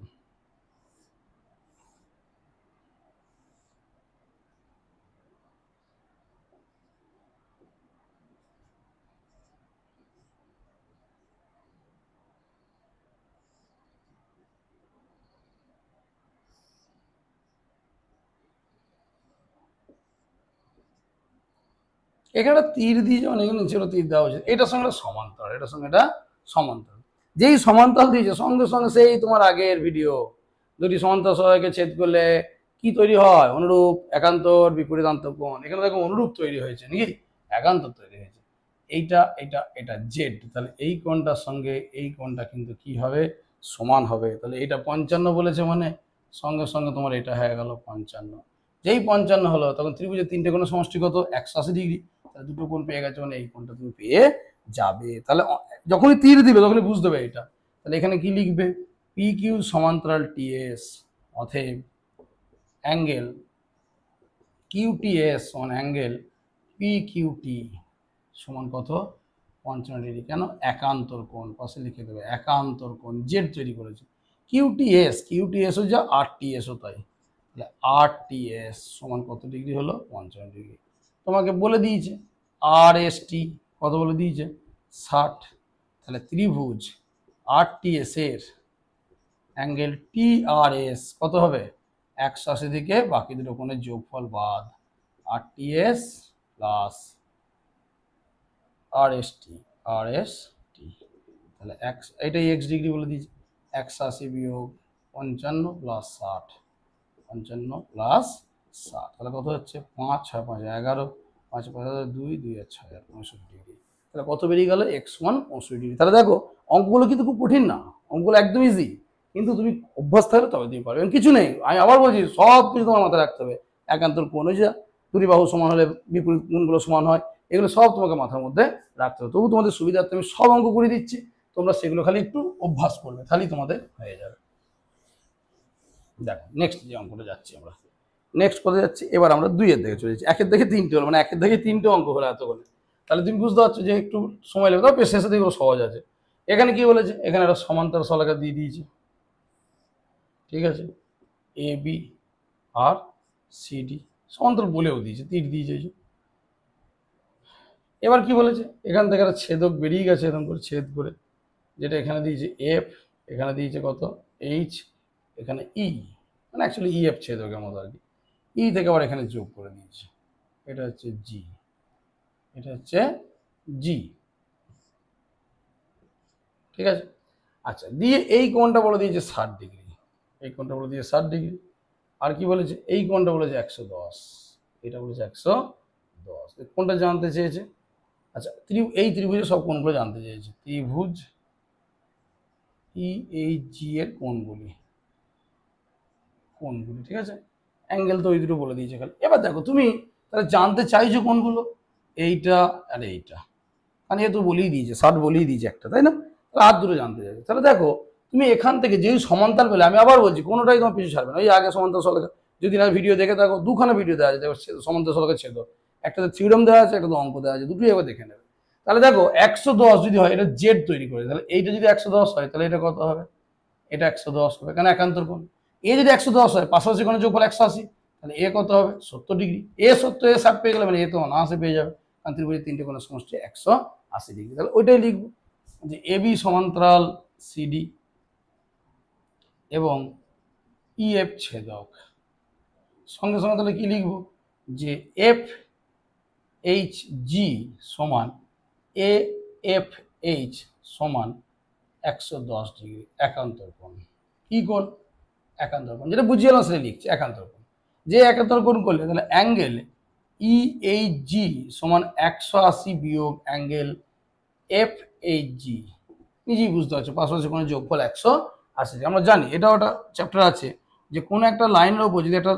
এখানে তীর দিয়ে যেমন এখানে নিচেরও তীর দেওয়া হয়েছে, এটার সঙ্গে সমান্তরাল, এটার সঙ্গে এটা সমান্তরাল। যেই সমান্তরাল দিয়েছে সঙ্গে সঙ্গে সেই তোমার আগের ভিডিও, দুটি সমান্তরাল সহায়কে ছেদ করলে কি তৈরি হয়, অনুরূপ একান্তর বিপরীতান্ত কোণ। এখানে দেখো অনুরূপ তৈরি হয়েছে নাকি, একান্তর তৈরি হয়েছে। এইটা এটা এটা জেড, তাহলে এই কোণটার সঙ্গে এই কোণটা কিন্তু কি হবে সমান হবে। তাহলে এটা 55 বলেছে, মানে সঙ্গে সঙ্গে তোমার এটা হয়ে গেল 55। যেই 55 হলো তখন ত্রিভুজের তিনটে কোণের সমষ্টি কত 180 ডিগ্রি, তাহলে দুটো কোণ পেয়ে গেছে, মানে এই কোণটা তুমি পেয়ে যাবে। তাহলে যখনই তীর দিবে তখনই বুঝতে হবে এটা। তাহলে এখানে কি লিখবে পি কিউ সমান্তরাল টিএস, অতএব angle QTS on angle P QT সমান কত 55 ডিগ্রি। কেন একান্তর কোণ, পাশে লিখে দেবে একান্তর কোণ, জেড তৈরি করেছে। কিউটিএসও যা আর টিএসও তাই, তাহলে আর টিএস সমান কত ডিগ্রি হলো 55 ডিগ্রি। তোমাকে বলে দিয়েছে আর এস টি কত বলে দিয়েছে 60, তাহলে ত্রিভুজ আর টিএস এর অ্যাঙ্গেল টি আর এস কত হবে 180 থেকে বাকি দুটো কোণের যোগফল বাদ, আর টিএস প্লাস আর এস টি, তাহলে এটাই এক্স ডিগ্রি বলে দিয়েছে। 180 বিয়োগ 55 প্লাস 60, 55 প্লাস 60, তাহলে কত হচ্ছে 5 6 5 11, 5 5 2 2 আর 6 65 ডিগ্রি। তাহলে কত বেরিয়ে গেল এক্স ওয়ান 65 ডিগ্রি। তাহলে দেখো অঙ্কগুলো কিন্তু খুব কঠিন না, অঙ্কগুলো একদম ইজি, কিন্তু তুমি অভ্যাস থাকলে তবে তুমি পারবে। কিছু নেই, আমি আবার বলছি সব কিছু তোমার মাথায় রাখতে হবে। একান্তর কোণ, ওই যে দুটি বাহু সমান হলে বিপরীত কোণগুলো সমান হয়, এগুলো সব তোমাকে মাথার মধ্যে রাখতে হবে। তবু তোমাদের সুবিধার্থে আমি সব অঙ্ক করে দিচ্ছি, তোমরা সেগুলো খালি একটু অভ্যাস করবে, তাহলেই তোমাদের হয়ে যাবে। দেখো নেক্সট যে অঙ্কটা যাচ্ছি আমরা, নেক্সট কোথায় যাচ্ছি, এবার আমরা দুইয়ের দিকে চলে যাচ্ছি। একের দিকে তিনটে হলো, মানে একের দিকে তিনটে অঙ্ক হলো এত করে, তাহলে তুমি বুঝতে পারছো যে একটু সময় লাগবে, তবে শেষের দিকে সহজ আছে। এখানে কি বলেছে, এখানে একটা সমান্তরাল শলাকা দিয়ে দিয়েছে, ঠিক আছে, A B R C D সমান্তরাল বলেও দিয়েছে, তীর দিয়েছে। এবার কি বলেছে, এখান থেকে একটা ছেদক বেরিয়ে গেছে এরকম করে ছেদ করে, যেটা এখানে দিয়েছে এফ, এখানে দিয়েছে কত এইচ, এখানে ই, মানে অ্যাকচুয়ালি ই এফ ছেদকের মতো আর কি। ই থেকে আবার এখানে যোগ করে দিয়েছে, এটা হচ্ছে জি, এটা হচ্ছে জি, ঠিক আছে। আচ্ছা দিয়ে এই কোণটা বলে দিয়েছে 60 ডিগ্রি, এই কোণটা বলে দিয়েছে 60 ডিগ্রি। আর কি বলেছে, এই কোণটা বলেছে 110, এটা বলেছে 110। কোনটা জানতে চেয়েছে, আচ্ছা এই ত্রিভুজের সব কোণগুলো জানতে চেয়েছে, ত্রিভুজ ই এইচ জি এর কোণগুলি, ঠিক আছে। অ্যাঙ্গেল তো ওই দুটো বলে দিয়েছে খালি। এবার দেখো তুমি তাহলে জানতে চাইছো কোনগুলো, এইটা আর এইটা, মানে এ তো বলেই দিয়েছে 60 বলেই দিয়েছে একটা, তাই না, তাহলে আর দুটো জানতে চাইছে। তাহলে দেখো তুমি এখান থেকে যেই সমান্তরাল পেলে, আমি আবার বলছি কোনোটাই তোমার পিছু ছাড়বে না। ওই আগে সমান্তরাল সরলরেখা, যদি না ভিডিও দেখে থাকো, দুখানা ভিডিও দেওয়া আছে দেখো সমান্তরাল সরলরেখা ছেদ, একটাতে থিওরেম দেওয়া আছে, একটা অঙ্ক দেওয়া আছে, দুটোই একবার দেখে নেবে। তাহলে দেখো 110 যদি হয়, এটা জেড তৈরি করে, তাহলে এইটা যদি 110 হয় তাহলে এটা কত হবে? এটা 110 হবে, কেন একান্তর কোণ। এ যদি 110 হয়, পাশাপাশি কোণের যোগফল 180, তাহলে এ কত হবে? 70 ডিগ্রি। এ 70, এ 60 পেয়ে গেলে মানে এ তো 79 পেয়ে যাবে, কারণ ত্রিভুজের তিনটে কোণের সমষ্টি 180 ডিগ্রি। তাহলে ওইটাই লিখবো যে এ বি সমান্তরাল সিডি এবং ইএফ ছেদক। সঙ্গে সঙ্গে তাহলে কি লিখবো? যে এফ এইচ জি সমান এ এফ এইচ সমান 110 ডিগ্রি একান্তর কোণ। কি কোণ? একান্তর কোণ, যেটা বুঝিয়ে গেলাম সেটা লিখছি, একান্তর কোণ। যে একান্তর কোণ করলে তাহলে অ্যাঙ্গেল ই এইচ জি সমান 180 বিয়োগ অ্যাঙ্গেল এফ এইচ জি, নিজেই বুঝতে পারছো, পাশাপাশি কোণের যোগফল 180। আমরা জানি এটা ওটা চ্যাপ্টার আছে যে কোনো একটা লাইনের ওপর যদি একটা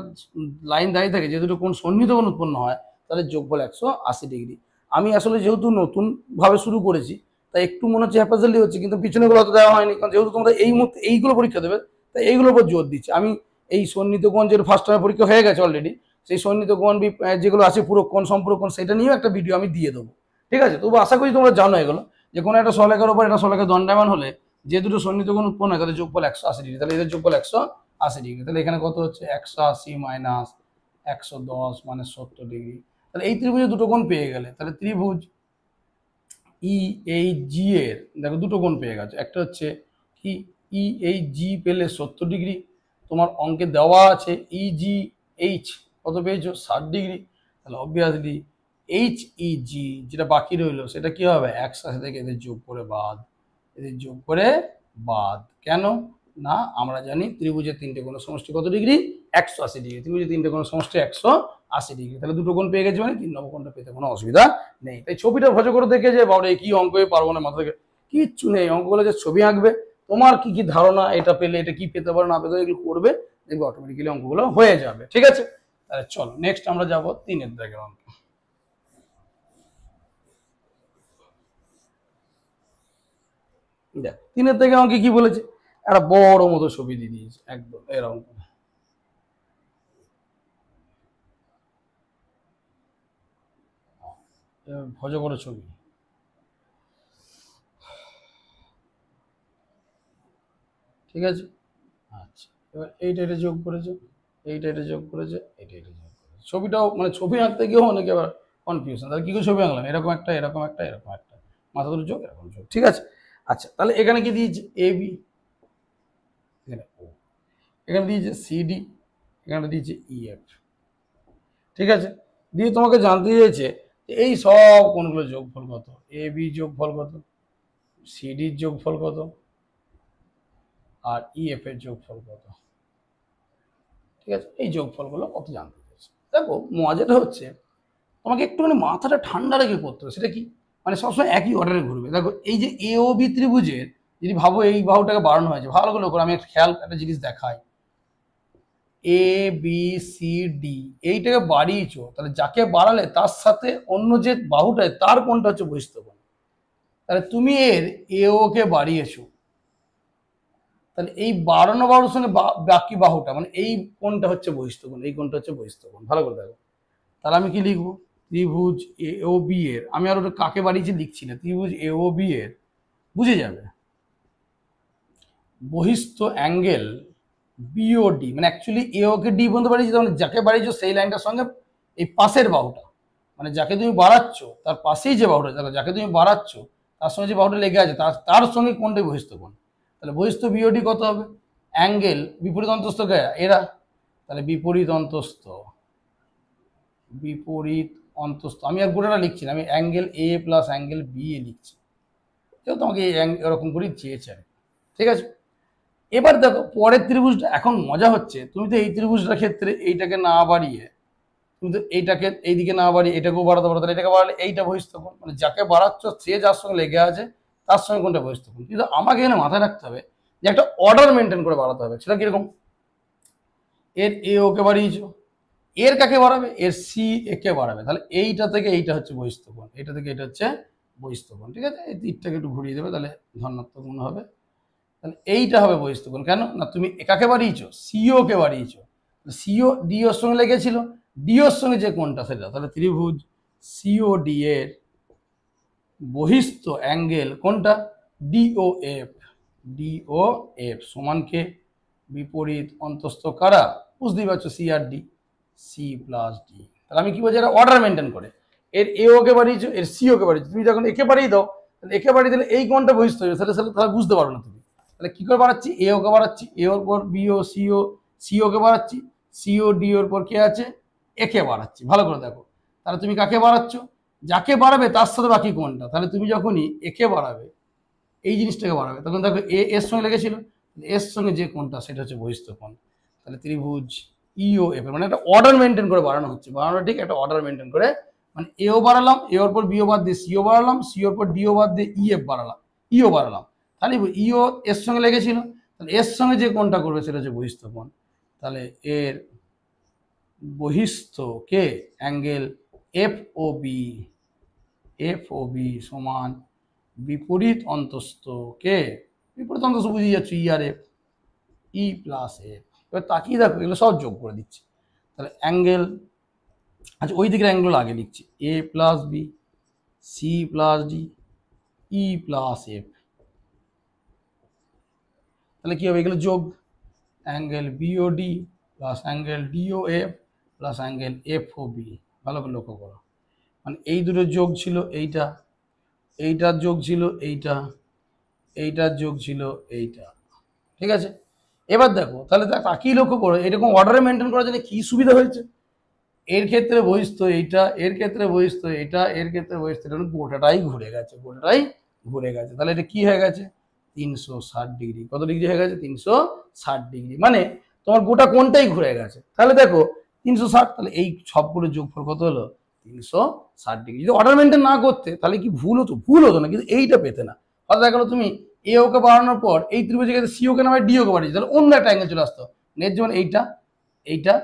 লাইন দাঁড়িয়ে থাকে, যে দুটো কোণ সন্নিহিত কোণ উৎপন্ন হয়, তাহলে যোগফল 180 ডিগ্রি। আমি আসলে যেহেতু নতুন ভাবে শুরু করেছি, তাই একটু মনে হচ্ছে হ্যাপাজালি হচ্ছে, কিন্তু পিছনেগুলো অত দেওয়া হয়নি, কারণ যেহেতু তোমরা এই মুহূর্তে এইগুলো পরীক্ষা দেবে, তাই এইগুলোর উপর জোর দিচ্ছি আমি। এই সন্নিহিত কোণ যেটা ফার্স্ট টাইমে পরীক্ষা হয়ে গেছে অলরেডি, সেই সন্নিহিত কোণ যেগুলো আছে পুরো কোণ সম্পূরক কোণ, সেটা নিয়েও একটা ভিডিও আমি দিয়ে দেবো, ঠিক আছে? তবু আশা করি তোমরা জানো এগুলো, যে কোনো একটা সরলরেখার উপর একটা সরলরেখা দণ্ডায়মান হলে যে দুটো সন্নিহিত কোণ উৎপন্ন হয় তাদের যোগফল 180 ডিগ্রি। তাহলে এদের যোগফল 180 ডিগ্রি। তাহলে এখানে কত হচ্ছে? 180 মাইনাস 110 মানে 70 ডিগ্রি। তাহলে এই ত্রিভুজে দুটো কোণ পেয়ে গেলে, তাহলে ত্রিভুজ ই এইচ জি এর দেখো দুটো কোণ পেয়ে গেছে। একটা হচ্ছে কি ই এইচ জি পেলে 70 ডিগ্রি, তোমার অঙ্কে দেওয়া আছে ই জি এইচ কত পেয়েছো? 60 ডিগ্রি। তাহলে অবভিয়াসলি এইচ ই জি যেটা বাকি রইলো সেটা কি হবে? 180 থেকে এদের যোগ করে বাদ, এদের যোগ করে বাদ। কেন না? আমরা জানি ত্রিভুজের তিনটে কোণের সমষ্টি কত ডিগ্রি? 180 ডিগ্রি। ত্রিভুজের তিনটে কোণের সমষ্টি 180 ডিগ্রি। তাহলে দুটো কোণ পেয়ে গেছে, মানে 3 নম্বর কোণটা পেতে কোনো অসুবিধা নেই। তাই ছবিটা ভজ করে দেখে যে বাবা কি অঙ্ক পারবো না, মাথা থেকে কিচ্ছু নেই, অঙ্কগুলো যে ছবি আঁকবে, তোমার কি কি ধারণা এটা পেলে এটা কি পেতে পারো না পেতে, এগুলো করবে, দেখবে অটোমেটিক্যালি অঙ্কগুলো হয়ে যাবে, ঠিক আছে? তাহলে চলো নেক্সট আমরা যাবো 3 দাগের অঙ্ক। দেখ 3 দাগের অঙ্কে কি বলেছে? একটা বড় মতো ছবি দিয়ে দিয়েছে, একদম এরকম ভজ করে ছবি। ঠিক আছে, আচ্ছা এবার এইটা এটা যোগ করেছে, এইটা এটা যোগ করেছে, এইটা এটা যোগ করেছে। ছবিটাও মানে ছবি আঁকতে গিয়েও অনেকে আবার কনফিউশন, তাহলে কি করে ছবি আঁকলাম? এরকম একটা, এরকম একটা, এরকম একটা, মাথা দুটো যোগ, এরকম যোগ, ঠিক আছে? আচ্ছা তাহলে এখানে কি দিয়েছে? এ বি, এখানে ও, এখানে দিয়েছে সিডি, এখানে দিয়েছে ইএফ, ঠিক আছে? দিয়ে তোমাকে জানতে চেয়েছে এই সব কোনগুলো যোগফল কত, এ বি যোগফল কত, সিডির যোগফল কত, আর ইএফ এর যোগফল কত, ঠিক আছে? এই যোগফলগুলো কত জানতে চাইছে। দেখো মজাটা হচ্ছে তোমাকে একটুখানি মাথাটা ঠান্ডা রেখে করতে হবে। সেটা কি? মানে সবসময় একই অর্ডারে ঘুরবে। দেখো এই যে এ ও বি ত্রিভুজের, যদি ভাবো এই বাহুটাকে বাড়ানো হয়েছে, ভালো করে আমি একটা খেয়াল একটা জিনিস দেখাই, এ বি সি ডি এইটাকে বাড়িয়েছো, তাহলে যাকে বাড়ালে তার সাথে অন্য যে বাহুটায় তার কোনটা হচ্ছে বহিস্থ কোণ। তাহলে তুমি এর এ ও কে বাড়িয়েছো, তাহলে এই বাড়ানো বাহুর সঙ্গে বাকি বাহুটা মানে এই কোণটা হচ্ছে বহিস্থ কোণ, এই কোণটা হচ্ছে বহিস্থ কোণ। ভালো করে দেখো, তাহলে আমি কি লিখবো? ত্রিভুজ এ ও বি এর, আমি আর ওটা কাকে বাড়িয়েছি লিখছি না, ত্রিভুজ এ ও বি এর বুঝে যাবে বহিস্থ অ্যাঙ্গেল বিওডি, মানে অ্যাকচুয়ালি এ ওকে ডি পর্যন্ত বাড়িয়েছি, তখন যাকে বাড়িয়েছো সেই লাইনটার সঙ্গে এই পাশের বাহুটা, মানে যাকে তুমি বাড়াচ্ছ তার পাশেই যে বাহুটা, যাকে তুমি বাড়াচ্ছ তার সঙ্গে যে বাহুটা লেগে আছে তার সঙ্গে কোনটাই বহিস্থ কোণ। তাহলে বহিস্থ বিওডি কত হবে? অ্যাঙ্গেল বিপরীত অন্তস্থ এরা, তাহলে বিপরীত অন্তস্থ, বিপরীত অন্তস্থ, আমি আর গোটাটা লিখছি না, আমি angle A plus angle B এ লিখছি, কেউ তোমাকে এরকম করেই চেয়েছে, ঠিক আছে? এবার দেখো পরের ত্রিভুজটা, এখন মজা হচ্ছে তুমি তো এই ত্রিভুজটার ক্ষেত্রে এইটাকে না বাড়িয়ে, তুমি তো এইটাকে এইদিকে না বাড়িয়ে এটাকেও বাড়াতে পারো, তাহলে এটাকে বাড়ালে এইটা বহিস্থ কোণ, মানে যাকে বাড়াচ্ছ সে যার সঙ্গে লেগে আছে তার সঙ্গে কোনটা বহিস্থ কোণ। কিন্তু আমাকে এখানে মাথায় রাখতে হবে যে একটা অর্ডার মেনটেন করে বাড়াতে হবে। সেটা কিরকম? এর এ ওকে বাড়িয়েছো, এর কাকে বাড়াবে? এর সি একে বাড়াবে, তাহলে এইটা থেকে এইটা হচ্ছে বহিস্থ কোণ, এইটা থেকে এটা হচ্ছে বহিস্থ কোণ, ঠিক আছে? এই তীরটাকে একটু ঘুরিয়ে দেবে, তাহলে ধনাত্মক মনে হবে। তাহলে এইটা হবে বহিস্থ কোণ। কেন না, তুমি একাকে বাড়িয়েছো, সিও কে বাড়িয়েছো, সিও ডিওর সঙ্গে লেগেছিল, ডিওর সঙ্গে যে কোণটা সেটা, তাহলে ত্রিভুজ সিও ডি এর বহিস্থ অ্যাঙ্গেল কোনটা, ডিওএফ। ডিওএফ সমান কে, বিপরীত অন্তস্থ কারা, বুঝতেই পারছো, সি আর ডি, সি প্লাস ডি। তাহলে আমি কি বলছি, এটা অর্ডার মেনটেন করে, এর এও কে বাড়িয়েছো, এর সিও কে বাড়িয়েছো, তুমি যখন একে বাড়িয়ে দাও, তাহলে একে বাড়িয়ে দিলে এই কোণটা বহিস্থ হয়ে যাবে, তাহলে বুঝতে পারো না তুমি। তাহলে কি করে বাড়াচ্ছি, এও কে বাড়াচ্ছি, এওর পর বিও সিও, সিও কে বাড়াচ্ছি, সিও ডিওর পর কে আছে, একে বাড়াচ্ছি। ভালো করে দেখো, তাহলে তুমি কাকে বাড়াচ্ছ, যাকে বাড়াবে তার সাথে বাকি কোণটা। তাহলে তুমি যখনই একে বাড়াবে, এই জিনিসটাকে বাড়াবে, তখন দেখো এ এর সঙ্গে লেগেছিল, এর সঙ্গে যে কোণটা সেটা হচ্ছে বহিস্থ কোণ। তাহলে ত্রিভুজ ইও এফ, মানে একটা অর্ডার মেনটেন করে বাড়ানো হচ্ছে, বাড়ানো ঠিক একটা অর্ডার মেনটেন করে, মানে এও বাড়ালাম, এর পর বিও বাদ দিয়ে সিও বাড়ালাম, সিওর পর ডিও বাদ দিয়ে ইএফ বাড়ালাম, ইও বাড়ালাম। তাহলে ইও এর সঙ্গে লেগেছিল, তাহলে এর সঙ্গে যে কোণটা করবে সেটা হচ্ছে বহিস্থ কোণ। তাহলে এর বহিস্থ কে angle F O B, F O B সমান বিপরীত অন্তস্থ কে, বিপরীত অন্তস্থ বুঝিয়ে যাচ্ছ, ই আর এফ, ই প্লাস এফ। এবার তাকিয়ে দেখো, এগুলো সব যোগ করে দিচ্ছি। তাহলে অ্যাঙ্গেল, আচ্ছা ওই দিকের অ্যাঙ্গেল আগে লিখছি, A plus B, C plus D, E plus F. তাহলে কি হবে, এগুলো যোগ, angle BOD plus angle DO F plus angle F O B. ভালো করে লক্ষ্য করো, মানে এই দুটো যোগ ছিল এইটা, এইটার যোগ ছিল এইটা, এইটার যোগ ছিল এইটা, ঠিক আছে। এবার দেখো, তাহলে তাকেই লক্ষ্য করো, এরকম অর্ডারে মেনটেন করার জন্য কি সুবিধা হয়েছে, এর ক্ষেত্রে বহিস্থ এইটা, এর ক্ষেত্রে বহিস্থ এটা, এর ক্ষেত্রে বহিস্থ এটা, গোটাটাই ঘুরে গেছে, গোটাটাই ঘুরে গেছে। তাহলে এটা কি হয়ে গেছে, 360 ডিগ্রি। কত ডিগ্রি হয়ে গেছে, 360 ডিগ্রি, মানে তোমার গোটা কোণটাই ঘুরে গেছে। তাহলে দেখো 360, তাহলে এই সবগুলো যোগফল কত হলো, 360 ডিগ্রি। যদি অর্ডার মেনটেন না করতে তাহলে কি ভুল হতো, ভুল হতো না, কিন্তু এইটা পেতে না। অর্থাৎ দেখা গেলো তুমি এ ওকে বাড়ানোর পর এই ত্রিভুজের ক্ষেত্রে সিও কে না ডিও কে বাড়িয়েছে, তাহলে অন্য একটা অ্যাঙ্গেল চলে আসতো, নেট যেমন এইটা, এইটা,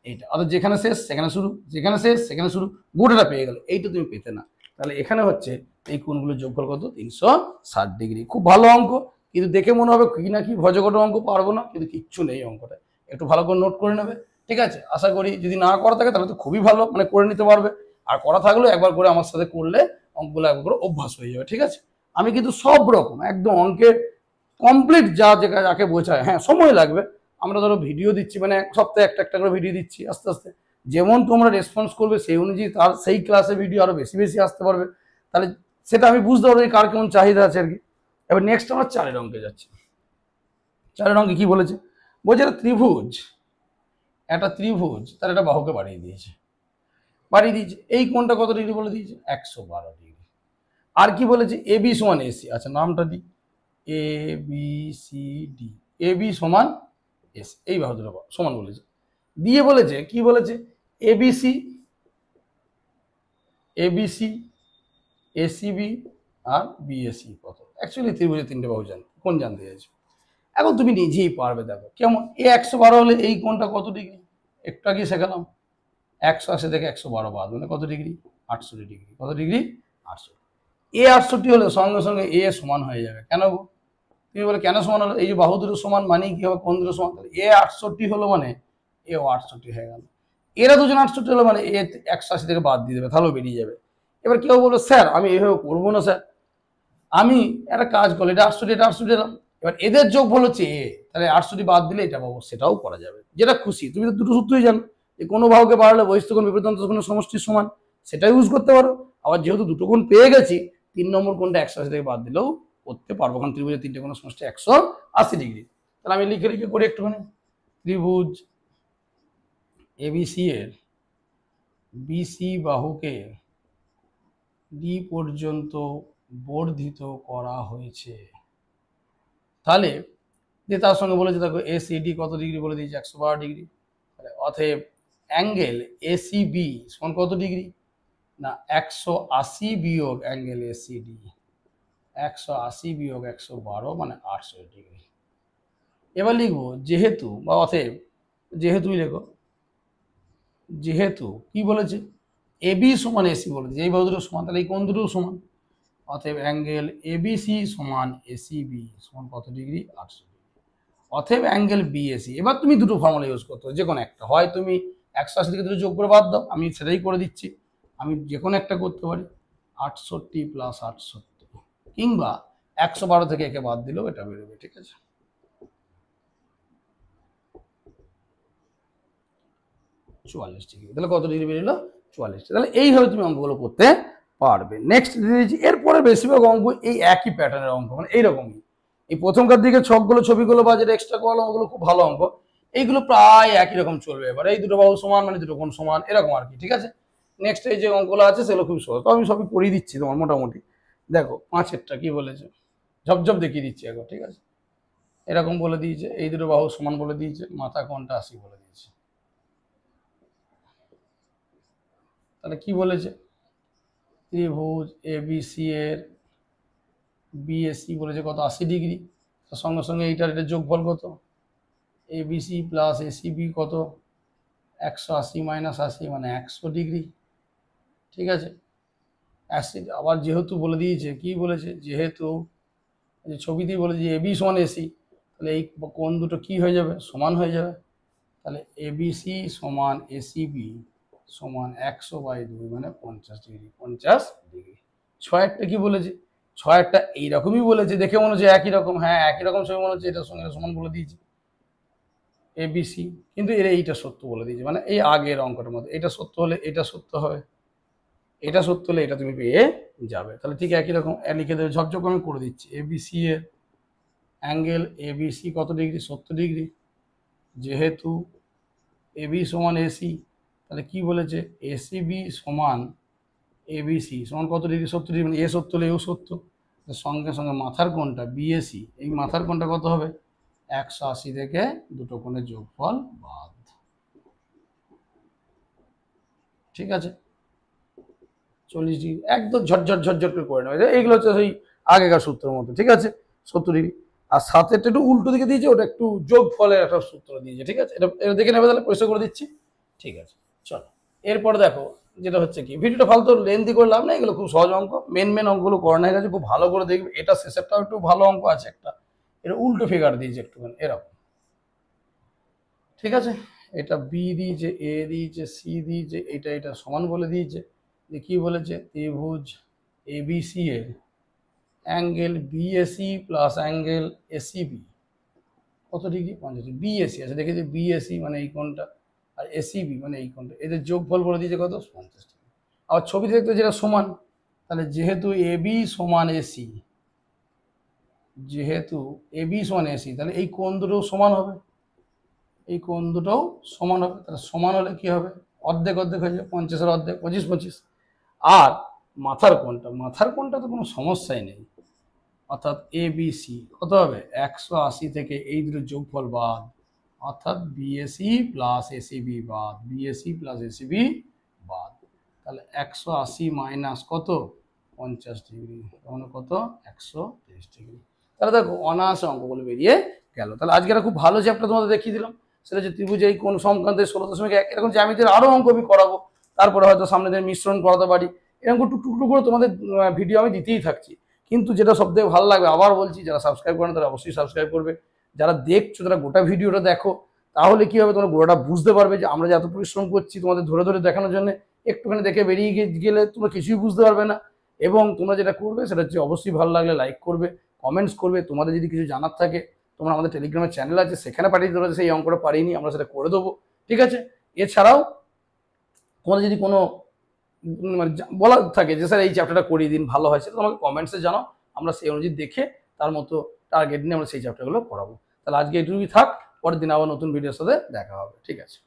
এইটা, অর্থাৎ যেখানে শেষ সেখানে শুরু, যেখানে শেষ সেখানে শুরু, গোটাটা পেয়ে গেল, এইটা তুমি পেতে না। তাহলে এখানে হচ্ছে এই কোণগুলোর যোগফল কত, 360 ডিগ্রি। খুব ভালো অঙ্ক, কিন্তু দেখে মনে হবে কি না কি ভজঘট অঙ্ক, পারবো না, কিন্তু কিচ্ছু নেই অঙ্কটা, একটু ভালো করে নোট করে নেবে, ঠিক আছে। আশা করি যদি না করা থাকে তাহলে তো খুবই ভালো, মানে করে নিতে পারবে, আর করা থাকলেও একবার করে আমার সাথে করলে অঙ্কগুলো একবার করে অভ্যাস হয়ে যাবে, ঠিক আছে। আমি কিন্তু সব রকম একদম অঙ্কের কমপ্লিট যাকে বোঝায়, হ্যাঁ সময় লাগবে, আমরা ধরো ভিডিও দিচ্ছি, মানে এক সপ্তাহে একটা একটা করে ভিডিও দিচ্ছি, আস্তে আস্তে যেমন তোমরা রেসপন্স করবে সেই অনুযায়ী তার সেই ক্লাসে ভিডিও আরো বেশি বেশি আসতে পারবে, তাহলে সেটা আমি বুঝতে পারবো কার কেমন চাহিদা আছে আর কি। এবার নেক্সট আমরা 4 অঙ্কে যাচ্ছি। 4 অঙ্কে কি বলেছে, বলছে একটা ত্রিভুজ তার একটা বাহুকে বাড়িয়ে দিয়েছে, এই কোণটা কত ডিগ্রি বলে দিয়েছে, 112 ডিগ্রি। আর কি বলেছে, এ বি সমান এসি, আচ্ছা নামটা দিই, A B C D, A B সমান এস, এই বাহু দুটো সমান বলেছে, দিয়ে বলেছে কি বলেছে, এবিসি, এবিসি, এসিবি আর বিএসি কত। অ্যাকচুয়ালি ত্রিভুজের 3টে বাহু কোন জানতে চাইছো, এখন তুমি নিজেই পারবে। দেখো কেমন, এ 112 হলে এই কোণটা কত ডিগ্রি, একটু আগে শেখালাম, 180 থেকে 112 বাদ মানে কত ডিগ্রি, 68 ডিগ্রি। কত ডিগ্রি, 68। এ 68 হলে সঙ্গে সঙ্গে এ সমান হয়ে যাবে। কেন গো, তুমি বলে কেন সমান হলো, এই যে বাহু দুটো সমান মানে কি হবে, কোণ দুটো সমান, তাহলে এ 68 হলো মানে এও 68 হয়ে গেল, এরা দুজন 68 হলো মানে এ 180 থেকে বাদ দিয়ে দেবে, তাহলেও বেরিয়ে যাবে। এবার কেউ বললো স্যার আমি এইভাবে করবো না স্যার, আমি একটা কাজ করলো, এটা 68 এটা 68 এলাম, এবার এদের যোগফল হচ্ছে এ, তাহলে 68 বাদ দিলে এটা পাবো, সেটাও করা যাবে, যেটা খুশি। তুমি তো দুটো সূত্রই জানো, যে কোনো বাহুকে বাড়ালে বহিস্থ কোণ বিপরীত অন্তস্থ কোণের সমষ্টির সমান, সেটা ইউজ করতে পারো। আবার যেহেতু দুটো কোণ পেয়ে গেছি, 3 নম্বর কোণটা 180 থেকে বাদ দিলেও করতে পারবো, কারণ ত্রিভুজের 3টে কোণের সমষ্টি 180 ডিগ্রি। তাহলে আমি লিখে লিখে করি একটুখানি, ত্রিভুজ এবিসি এর বিসি বাহুকে ডি পর্যন্ত বর্ধিত করা হয়েছে। তাহলে যে তার সঙ্গে বলেছে দেখো এসিডি কত ডিগ্রি বলে দিয়েছে, 112 ডিগ্রি। তাহলে অতএব অ্যাঙ্গেল এসিবি সমান কত ডিগ্রি না, 180 বিয়োগ অ্যাঙ্গেল এসিডি, 180 বিয়োগ 112 মানে 68 ডিগ্রি। এবার লিখবো যেহেতু, বা অতএব যেহেতুই লেখো, যেহেতু কি বলেছে, এবি সমান এসি বলে দিয়েছে, এই বাহু দুটো সমান, তাহলে এই কোণ দুটো সমান, অতএব অ্যাঙ্গেল এবিসি সমান এসিবি সমান কত ডিগ্রি, 800 ডিগ্রি। অতএব অ্যাঙ্গেল বিএসি। এবার তুমি দুটো ফর্মুলা ইউজ করতে হবে, যে কোনো একটা, হয় তুমি 180 থেকে দুটো যোগ করে বাদ দাও, আমি সেটাই করে দিচ্ছি, আমি যে কোনো একটা করতে পারি, 68 প্লাস 68, কিংবা 112 থেকে একে বাদ দিলেও এটা বেরোবে, ঠিক আছে। চুয়াল্লিশ ডিগ্রি, তাহলে কত ডিগ্রি বেরোলো, 44। তাহলে এইভাবে তুমি অঙ্কগুলো করতে পারবে। নেক্সট দিয়েছি, এরপরে বেশিরভাগ অঙ্ক এই একই প্যাটার্নের অঙ্ক, মানে এইরকমই, এই প্রথমকার দিকে ছকগুলো, ছবিগুলো বা যেটা এক্সট্রা করালো ওগুলো খুব ভালো অঙ্ক, এইগুলো প্রায় একই রকম চলবে। এবার এই দুটো বাহু সমান মানে দুটো কোণ সমান, এরকম আর কি, ঠিক আছে। নেক্সট এই যে অঙ্কগুলো আছে সেগুলো খুব সহজ, তো আমি সবই করিয়ে দিচ্ছি তোমার মোটামুটি। দেখো 5-এরটা কি বলেছে, ঝপঝপ দেখিয়ে দিচ্ছি একবার, ঠিক আছে। এরকম বলে দিয়েছে, এই দুটো বাহু সমান বলে দিয়েছে, মাথা কোণটা 80 বলে দিয়েছে। তাহলে কি বলেছে, ত্রিভুজ এবিসি এর বিএসি বলেছে কত, 80 ডিগ্রি। তার সঙ্গে সঙ্গে এইটার এটা যোগফল কত, এবিসি প্লাস এসিবি কত, 180 মাইনাস 80 মানে 100 ডিগ্রি, ঠিক আছে। 80, আবার যেহেতু বলে দিয়েছে, কি বলেছে, যেহেতু ছবিতেই বলেছে এবি সমান এসি, তাহলে এই কোণ দুটো কি হয়ে যাবে, সমান হয়ে যাবে। তাহলে এবিসি সমান এসিবি সমান 100/2 মানে 50 ডিগ্রি, 50 ডিগ্রি। 6-এরটা কি বলেছে, 6-এরটা এইরকমই বলেছে, দেখে মনে হচ্ছে একই রকম, হ্যাঁ একই রকম ছবি মনে হচ্ছে, এটার সঙ্গে সমান বলে দিয়েছে এবিসি, কিন্তু এর এইটা সত্য বলে দিয়েছে, মানে এই আগের অঙ্কটার মধ্যে এটা সত্য হলে এটা সত্য হবে, এটা সত্য হলে এটা তুমি পেয়ে যাবে। তাহলে ঠিক একই রকম লিখে দেবে, ঝকঝক আমি করে দিচ্ছি। এবিসি এর অ্যাঙ্গেল এবিসি কত ডিগ্রি, 70 ডিগ্রি। যেহেতু এবি সমান এসি, তাহলে কি বলেছে, এসিবি সমান এবিসি সমান কত ডিগ্রি, 70 ডিগ্রি, মানে এ সত্য হলে এও সত্য। সঙ্গে সঙ্গে মাথার কোণটা বিএসি, এই মাথার কোণটা কত হবে, 180 থেকে দুটো কোণের যোগফল বাদ, ঠিক আছে। 40 ডিগ্রি, একদম ঝটঝট ঝটঝট করে নেবে, এইগুলো হচ্ছে সেই আগেকার সূত্রের মতো, ঠিক আছে। 70 ডিগ্রি, আর সাথেটা একটু উল্টো দিকে দিয়েছে, ওটা একটু যোগফলের একটা সূত্র দিয়েছে, ঠিক আছে। এটা দেখে নেবে, তাহলে পরিষ্কার করে দিচ্ছি, ঠিক আছে। চলো এরপরে দেখো, যেটা হচ্ছে কি, ভিডিওটা ফালতু লেন্থি করে লাভ না, এগুলো খুব সহজ অঙ্ক, মেন অঙ্কগুলো করানো হয়ে গেছে, খুব ভালো করে দেখবে। এটা শেষেরটাও একটু ভালো অঙ্ক আছে একটা, এটা উল্টো ফিগার দিয়েছে একটুখানি এরকম, ঠিক আছে। এটা বি দিয়েছে, এ দিয়েছে, সি দিয়েছে, এটা সমান বলে দিয়েছে। যে কি বলেছে, ত্রিভুজ এবিসি এর angle BAC plus angle ACB কত ডিগ্রি, 50 ডিগ্রি। বিএসি আছে, দেখেছি বিএসি মানে এই কোণটা, আর এসিবি মানে এই কোণটা, এদের যোগফল বলে দিয়েছে কত, 50 ডিগ্রি। আবার ছবিতে দেখতে যেটা সমান, তাহলে যেহেতু এবি সমান এসি, যেহেতু এবি সমান এসি, তাহলে এই কোণ দুটোও সমান হবে, এই কোণ দুটোও সমান হবে। তাহলে সমান হলে কি হবে, অর্ধেক অর্ধেক হয়ে যাবে, 50-এর অর্ধেক 25-25। আর মাথার কোণটা তো কোনো সমস্যাই নেই, অর্থাৎ এবিসি কত হবে, 180 থেকে এই দুটো যোগফল বাদ, অর্থাৎ বিএসি প্লাস এসিবি বাদ, বিএসি প্লাস এসিবি বাদ। তাহলে 180 মাইনাস কত, 50 ডিগ্রি, মানে কত, 130 ডিগ্রি। তাহলে দেখো অনায়াসে অঙ্কগুলো বেরিয়ে গেল। তাহলে আজকে একটা খুব ভালো চ্যাপ্টার তোমাদের দেখিয়ে দিলাম, সেটা হচ্ছে ত্রিভুজ এই কোণ সংক্রান্ত 16.1। এরকম জ্যামিতির আরও অঙ্ক আমি করাবো, তারপরে হয়তো সামনে দিন মিশ্রণ করাতে পারি, এরকম টুকটুক করে তোমাদের ভিডিও আমি দিতেই থাকছি। কিন্তু যেটা সবথেকে ভালো লাগবে, আবার বলছি, যারা সাবস্ক্রাইব করেন তারা অবশ্যই সাবস্ক্রাইব করবে, যারা দেখছো তারা গোটা ভিডিওটা দেখো, তাহলে কি হবে, তোমরা গোটাটা বুঝতে পারবে যে আমরা যে এত পরিশ্রম করছি তোমাদের ধরে ধরে দেখানোর জন্য, একটুখানি দেখে বেরিয়ে গেলে তোমরা কিছুই বুঝতে পারবে না। এবং তোমরা যেটা করবে সেটা হচ্ছে অবশ্যই ভালো লাগলে লাইক করবে, কমেন্টস করবে, তোমাদের যদি কিছু জানার থাকে তোমরা আমাদের টেলিগ্রামের চ্যানেল আছে, সেখানে পাঠিয়ে দেবে, সেই অঙ্কটা পারিনি আমরা সেটা করে দেবো, ঠিক আছে। এছাড়াও তোমাদের যদি কোনো মানে বলার থাকে যে স্যার এই চ্যাপ্টারটা করিয়ে দিন ভালো হয়, সেটা তোমাকে কমেন্টসে জানাও, আমরা সেই অনুযায়ী দেখে তার মতো টার্গেট নিয়ে আমরা সেই চ্যাপ্টারগুলো করাবো। তাহলে আজকে এটুকুই থাক, পরের দিন আবার নতুন ভিডিওর সাথে দেখা হবে, ঠিক আছে।